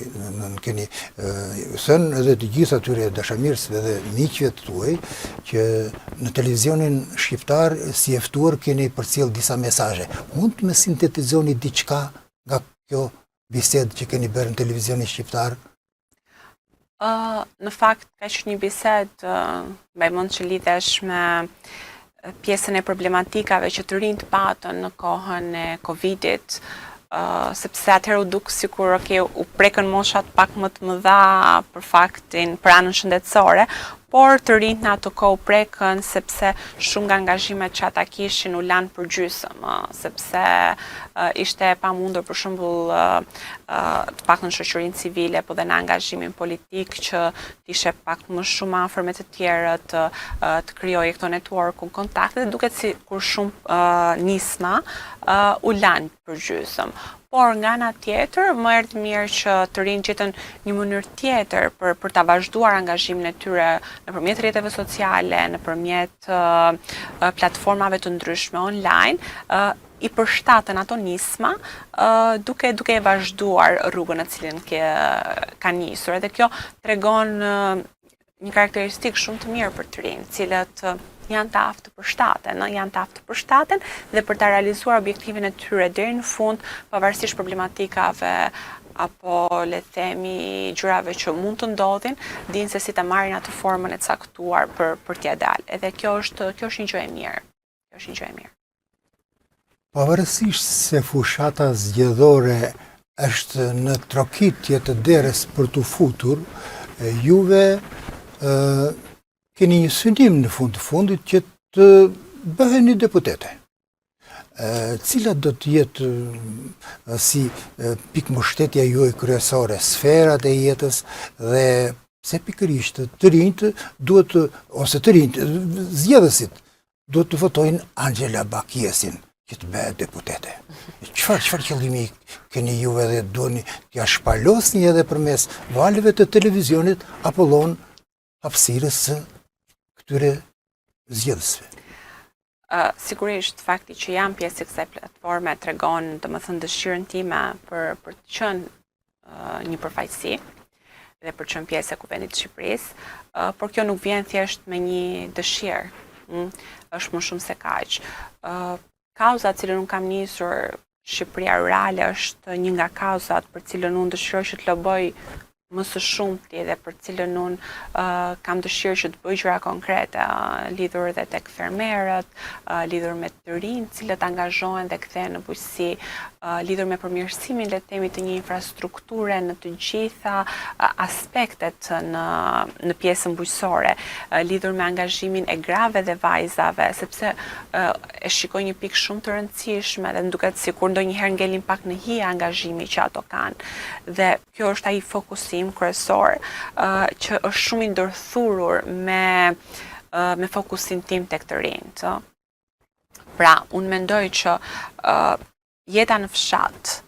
keni thënë edhe të gjithë atyre dashamirësve dhe miqve tuaj që në televizionin shqiptar si e ftuar keni përcjell disa mesazhe. Mund të më sintetizoni diçka nga kjo bisedë që keni bërë në televizionin shqiptar? Në fakt ka qenë një bisedë mbajmend që lidhesh me pjesën e problematikave që të rinjt patën në kohën e Covidit, sepse atëherë u duk sikur u prekën moshat pak më të mëdha për anën shëndetësore, por të rinjt në ato kohë u prekën sepse shumë nga angazhimet që ata kishin u lanë për gjysëm, sepse ishte pamundur për shembull të paktën në shoqërinë civile, po dhe në angazhimin politik që t'ishe pak më shumë afër me të tjerët, të krijoje këto network-un, kontakte, dhe duket sikur shumë nisma u lanë për gjysëm. Por nga ana tjetër, më erdhi mirë që të rinjt gjetën një mënyrë tjetër për ta vazhduar angazhimin e tyre nëpërmjet rrjeteve sociale, nëpërmjet platformave të ndryshme online, i përshtatën ato nisma duke e vazhduar rrugën në cilën kanë nisur. Edhe kjo tregon një karakteristikë shumë të mirë për të rinjt, cilët janë të aftë të përshtaten dhe për të realizuar objektivin e tyre deri në fund, pavarësisht problematikave apo le të themi gjërave që mund të ndodhin, dinë se si ta marrin atë formën e caktuar për t'ia dalë. Edhe kjo është një gjë e mirë. Pavarësisht se fushata zgjedhore është në trokitje të derës për t'u futur, juve keni një synim në fund të fundit që të bëheni deputete. cilat do të jetë si pikë mbështetja juaj kryesore, sferat e jetës dhe pse pikërisht të rinjt duhet ose të rinjt zgjedhësit duhet të votojnë Angela Bakiesin që të bëhet deputete. Çfarë qëllimi keni juve dhe duheni t'ja shpalosni edhe përmes valëve të televizionit apollon hapësirës së këtyre zgjedhësve? Sigurisht fakti që jam pjesë e kësaj platforme tregon domethënë dëshirën time për të qenë një përfaqësi dhe për të qenë pjesë e Kuvendit të Shqipërisë, por kjo nuk vjen thjesht me një dëshirë. Është më shumë se kaq. Kauza cilën unë kam nisur, Shqipëria rurale, është një nga kauzat për cilën unë dëshiroj që të loboj më së shumti dhe për cilën unë kam dëshirë që të bëj gjëra konkrete, lidhur edhe tek fermerët, lidhur me të rinjt, cilët angazhohen dhe kthehen në bujqësi, lidhur me përmirësimin le të themi të një infrastrukture në të gjitha aspektet në pjesën bujqësore, lidhur me angazhimin e grave dhe vajzave, sepse e shikoj një pikë shumë të rëndësishme dhe më duket sikur ndonjëherë ngelim pak në hije angazhimi që ato kanë. Dhe kjo është ai fokusim kryesor që është shumë i ndërthurur me fokusin tim tek të rinjt. Pra, unë mendoj që jeta në fshat,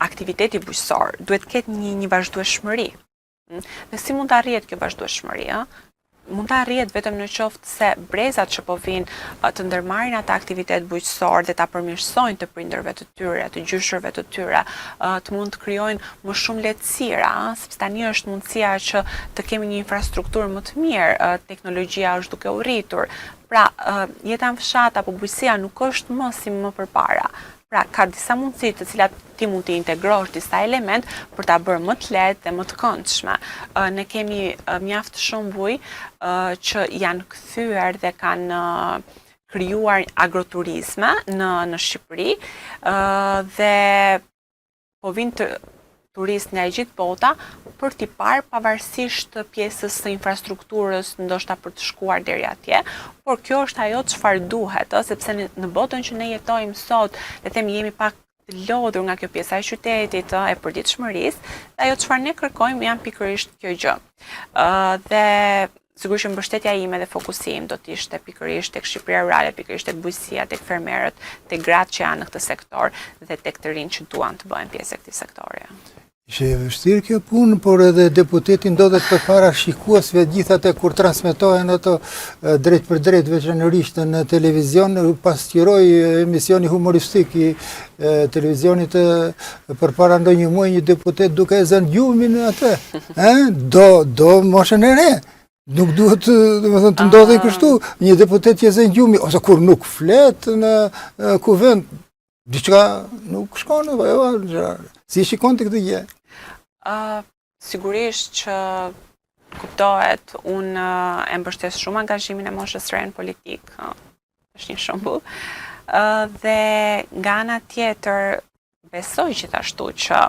aktiviteti bujqësor, duhet të ketë një vazhdueshmëri. Dhe si mund të arrihet kjo vazhdueshmëri? Mund të arrihet vetëm në qoftë se brezat që po vinë të ndërmarrin atë aktivitet bujqësor dhe ta përmirësojnë të prindërve të tyre, të gjyshërve të tyre, të mund të krijojnë më shumë lehtësira, sepse tani është mundësia që të kemi një infrastrukturë më të mirë, teknologjia është duke u rritur. Pra, jeta në fshat apo bujqësia nuk është më si më përpara. Pra, ka disa mundësi të cilat ti mund të integrosh disa element për ta bërë më të lehtë dhe më të këndshme. Ne kemi mjaft shumë bujë që janë kthyer dhe kanë krijuar agroturizme në Shqipëri dhe po vinë turistë nga e gjithë bota për t'i parë pavarësisht të pjesës së infrastrukturës ndoshta për të shkuar deri atje, por kjo është ajo çfarë duhet, sepse në botën që ne jetojmë sot, le të themi jemi pak të lodhur nga kjo pjesa e qytetit, e përditshmërisë, dhe ajo çfarë ne kërkojmë janë pikërisht kjo gjë. Dhe sigurisht që mbështetja ime dhe fokusi im do të ishte pikërisht tek Shqipëria rurale, pikërisht tek bujqësia, tek fermerët, tek gratë që janë në këtë sektor dhe tek të rinjt që duan të bëhen pjesë e këtij sektori. Ishte e vështirë kjo punë, por edhe deputeti ndodhet përpara shikuesve gjithatë kur transmetohen ato drejt për drejt veçanërisht në televizion, pasqyroi emisioni humoristik i televizionit përpara ndonjë muaji një deputet duke e zënë gjumin atë. Do moshën e re. Nuk duhet domethënë të ndodhej kështu, një deputet që zën gjumi ose kur nuk flet në kuvend, diçka nuk shkon apo si shikon ti këtë gjë? Sigurisht që kuptohet, unë e mbështes shumë angazhimin e moshës së re në politik, është një shembull. Dhe nga ana tjetër besoj gjithashtu që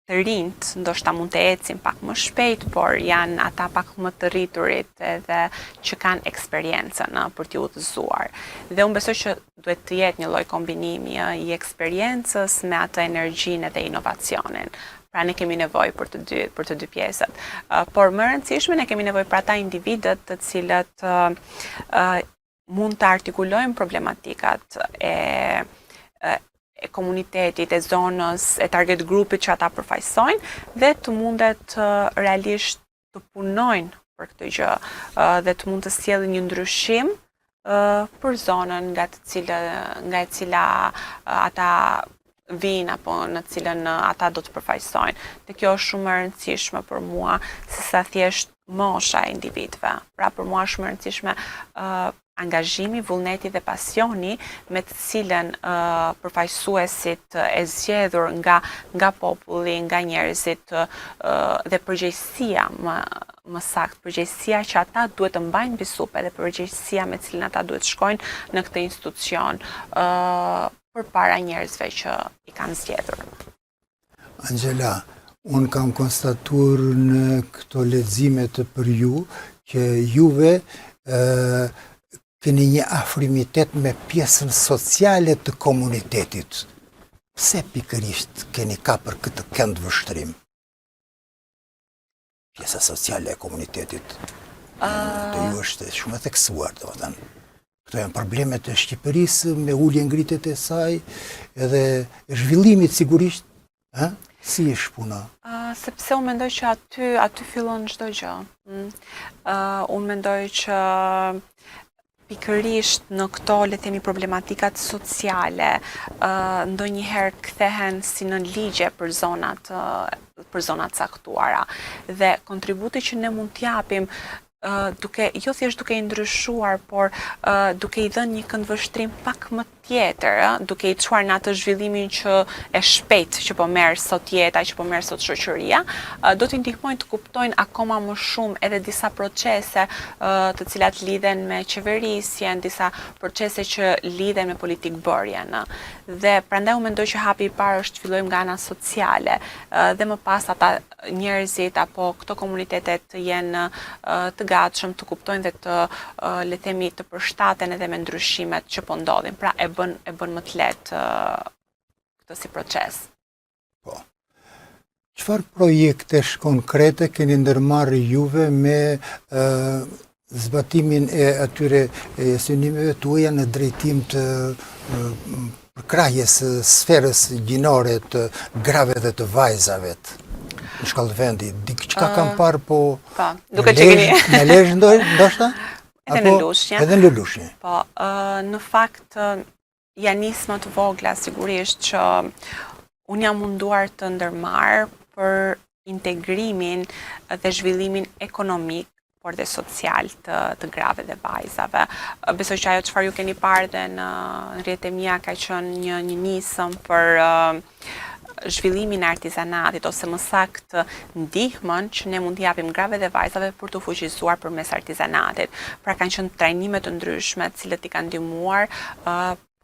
të rinjt ndoshta mund të ecin pak më shpejt, por janë ata pak më të rriturit edhe që kanë eksperiencën për t'i udhëzuar. Dhe unë besoj që duhet të jetë një lloj kombinimi i eksperiencës me atë energjinë dhe inovacionin. Pra ne kemi nevojë për të dy pjesët. Por më rëndësishme ne kemi nevojë për ata individët të cilët mund të artikulojnë problematikat e komunitetit, e zonës, e target grupit që ata përfaqësojnë dhe të mundet realisht të punojnë për këtë gjë dhe të mund të sjellin një ndryshim për zonën nga e cila ata vinë apo në cilën ata do të përfaqësojnë. Dhe kjo është shumë e rëndësishme për mua se sa thjesht mosha e individëve. Pra për mua është shumë e rëndësishme angazhimi, vullneti dhe pasioni me të cilën përfaqësuesit e zgjedhur nga populli, nga njerëzit dhe përgjegjësia më saktë, përgjegjësia që ata duhet të mbajnë mbi supe dhe përgjegjësia me cilën ata duhet shkojnë në këtë institucion përpara njerëzve që i kanë zgjedhur. Angela, unë kam konstatuar në këto leximet për ju që juve keni një afrimitet me pjesën sociale të komunitetit. Pse pikërisht keni kapër këtë kënd vështrim? Pjesa sociale e komunitetit të ju është shumë e theksuar, domethënë. Këto janë problemet e Shqipërisë me ulje ngritet e saj edhe e zhvillimit sigurisht. Si është puna? Sepse unë mendoj që aty fillon çdo gjë. Unë mendoj që pikërisht në këto le themi problematikat sociale ndonjëherë kthehen si në ligje për zonat caktuara dhe kontributi që ne mund t'japim jo thjesht duke i ndryshuar, por duke i dhënë një këndvështrim pak më tjetër, duke i çuar në atë zhvillimin që e shpejt që po merr sot jeta, që po merr sot shoqëria, do t'i ndihmojnë të kuptojnë akoma më shumë edhe disa procese të cilat lidhen me qeverisjen, disa procese që lidhen me politikbërjen. Dhe prandaj unë mendoj që hapi i parë është fillojmë nga ana sociale dhe më pas ata njerëzit apo këto komunitetet jenë të gatshëm të kuptojnë dhe të le themi të përshtaten edhe me ndryshimet që po ndodhin. Pra e bën më të lehtë këtë si proces. Po. Çfarë projektesh konkrete keni ndërmarrë juve me zbatimin e atyre synimeve tuaja në drejtim të përkrahjes sferës gjinore të grave dhe të vajzave në shkallë vendi? Diçka kam parë, po duke që keni në Lezhë ndoshta? Edhe në Lushnjë. Edhe në Lushnjë. Po, në fakt janë nisma të vogla sigurisht që unë jam munduar të ndërmarr për integrimin dhe zhvillimin ekonomik por dhe social të grave dhe vajzave. Besoj që ajo çfarë ju keni parë dhe në rrjetet e mia ka qenë një nisëm për zhvillimin e artizanatit ose më saktë ndihmën që ne mund t'japim grave dhe vajzave për të fuqizuar përmes artizanatit. Pra kanë qenë trajnime të ndryshme të cilët i kanë ndihmuar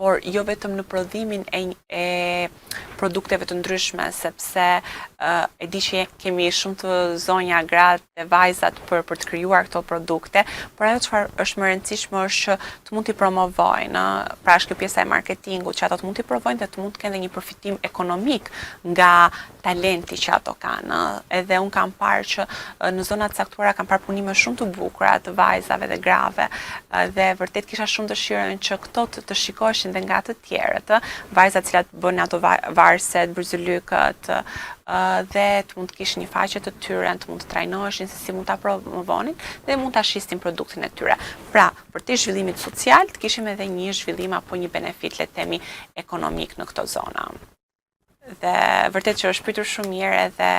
por jo vetëm në prodhimin e produkteve të ndryshme, sepse e di që kemi shumë të zonja gratë dhe vajzat për të krijuar këto produkte, por ajo çfarë është më e rëndësishme është që të mund t'i promovojnë, pra është kjo pjesa e marketingut, që ato të mund t'i provojnë dhe të mund të kenë një përfitim ekonomik nga talenti që ato kanë. Edhe unë kam parë që në zonat caktuara kam parë punime shumë të bukura të vajzave dhe grave, dhe vërtet kisha shumë dëshirën që këto të shikoheshin dhe nga të tjerët, vajzat cilat bën ato varset, bryzylykët, dhe të mund të kishin një faqe të tyre, të mund të trajnoheshin se si mund ta promovonin dhe mund ta shisnin produktin e tyre. Pra, për të zhvillimit social, të kishim edhe një zhvillim apo një benefit, le të themi, ekonomik në këto zona. Dhe vërtet që është pritur shumë mirë edhe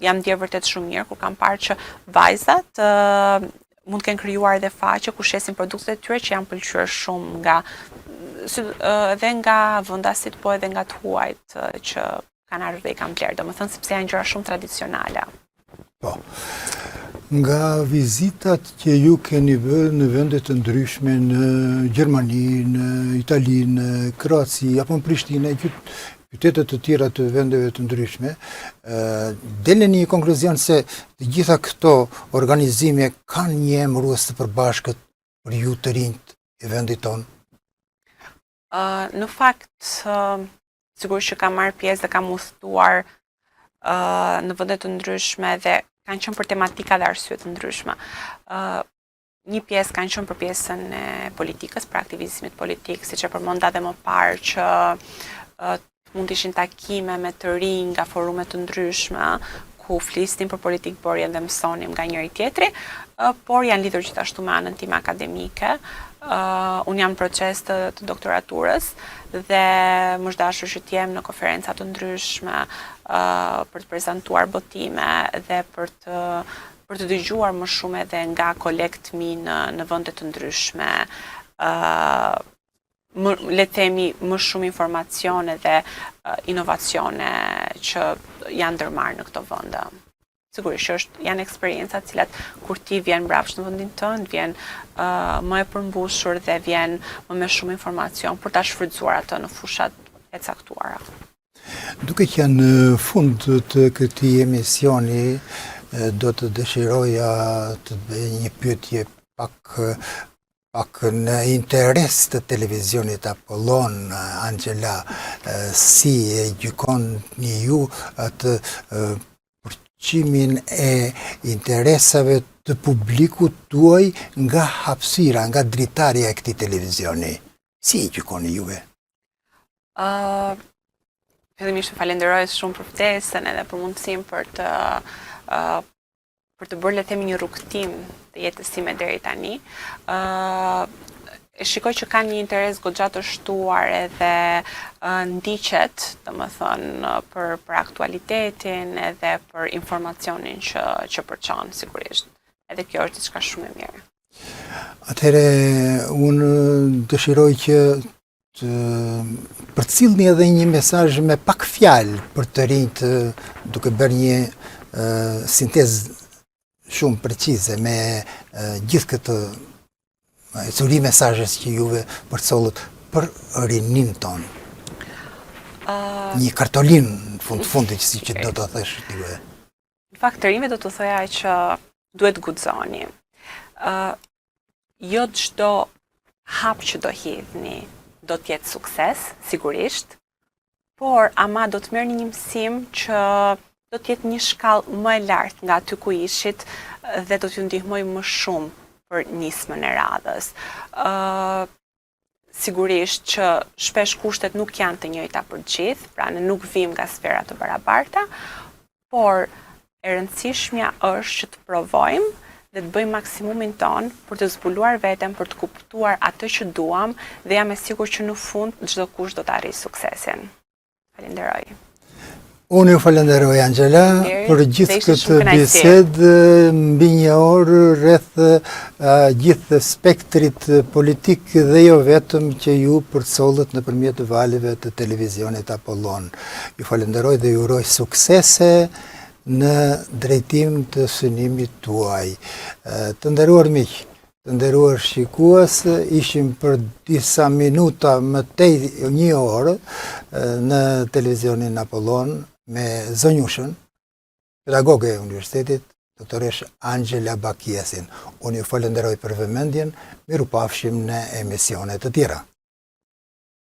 jam ndjer vërtet shumë mirë kur kam parë që vajzat mund të kenë krijuar edhe faqe ku shesin produktet e tyre që janë pëlqyer shumë edhe nga vendasit, po edhe nga të huajt që kanë ardhur dhe i kanë blerë, domethënë sepse janë gjëra shumë tradicionale. Po. Nga vizitat që ju keni bërë në vende të ndryshme, në Gjermani, në Itali, në Kroaci, apo në Prishtinë, qytetet të tjera të vendeve të ndryshme, dele një konkluzion se të gjitha këto organizime kanë një emërues të përbashkët për ju të rinjt e vendit tonë? Në fakt, sigurisht që kam marrë pjesë dhe kam udhëtuar në vende të ndryshme dhe kanë qenë për tematika dhe arsye të ndryshme. Një pjesë kanë qenë për pjesën e politikës, për aktivizmit politik, siç e përmenda dhe më parë që mund të ishin takime me të rinj nga forume të ndryshme, ku flisnin për politikbërjen dhe mësonim nga njëri tjetri, por janë lidhur gjithashtu me anën time akademike. Unë jam në proces të doktoraturës dhe më është dashur që t'jem në konferenca të ndryshme për të prezantuar botime dhe për të dëgjuar më shumë edhe nga kolegët mi në vende të ndryshme, le të themi më shumë informacione dhe inovacione që janë ndërmarrë në këto vende. Sigurisht janë eksperienca të cilat kur ti vjen mbrapsht në vendin tënd, vjen më e përmbushur dhe vjen më me shumë informacion për ta shfrytzuar atë në fushat e caktuara. Duke që janë në fund të këtij emisioni, do të dëshiroja të bëj një pyetje pak pak në interes të televizionit Apollon, Angela, si e gjykoni ju atë përqimin e interesave të publikut tuaj nga hapësira, nga dritarja e këtij televizioni? Si e gjykoni juve? Fillimisht falenderoj shumë për ftesën edhe për mundësinë për të bërë le të themi një rrugtim të jetës time deri tani. E shikoj që kanë një interes goxha të shtuar edhe ndiqet, domethënë për aktualitetin edhe për informacionin që përçon sigurisht. Edhe kjo është diçka shumë e mirë. Atëherë unë dëshiroj që të përcillni edhe një mesazh me pak fjalë për të rinjt, duke bërë një sintezë shumë precize me gjithë këtë curi mesazhes që juve përcollët për rinin tonë. Një kartolin në fundit, si që do të thesh juve. Në fakt, të rinjve do të thoja që duhet guxoni. Jo çdo hap që do hidhni do të jetë sukses, sigurisht, por ama do të merrni një mësim që do të jetë një shkallë më e lartë nga aty ku ishit dhe do t'ju ndihmoj më shumë për nismën e radhës. Sigurisht që shpesh kushtet nuk janë të njëjta për gjithë, pra ne nuk vim nga sfera të barabarta, por e rëndësishmja është që të provojmë dhe të bëjmë maksimumin ton për të zbuluar veten, për të kuptuar atë që duam dhe jam e sigurt që në fund çdo kush do të arrijë suksesin. Falenderoj. Unë ju falenderoj, Angela, për gjithë këtë bisedë mbi një orë rreth gjithë spektrit politik dhe jo vetëm që ju përcollët nëpërmjet valeve të televizionit Apollon. Ju falenderoj dhe ju uroj suksese në drejtim të synimit tuaj. Të nderuar miq, të nderuar shikues, ishim për disa minuta më tej një orë në televizionin Apollon me zonjushën, pedagoge e universitetit, doktoresh Angela Bakiesin. Unë ju falenderoj për vëmendjen, mirupafshim në emisione të tjera.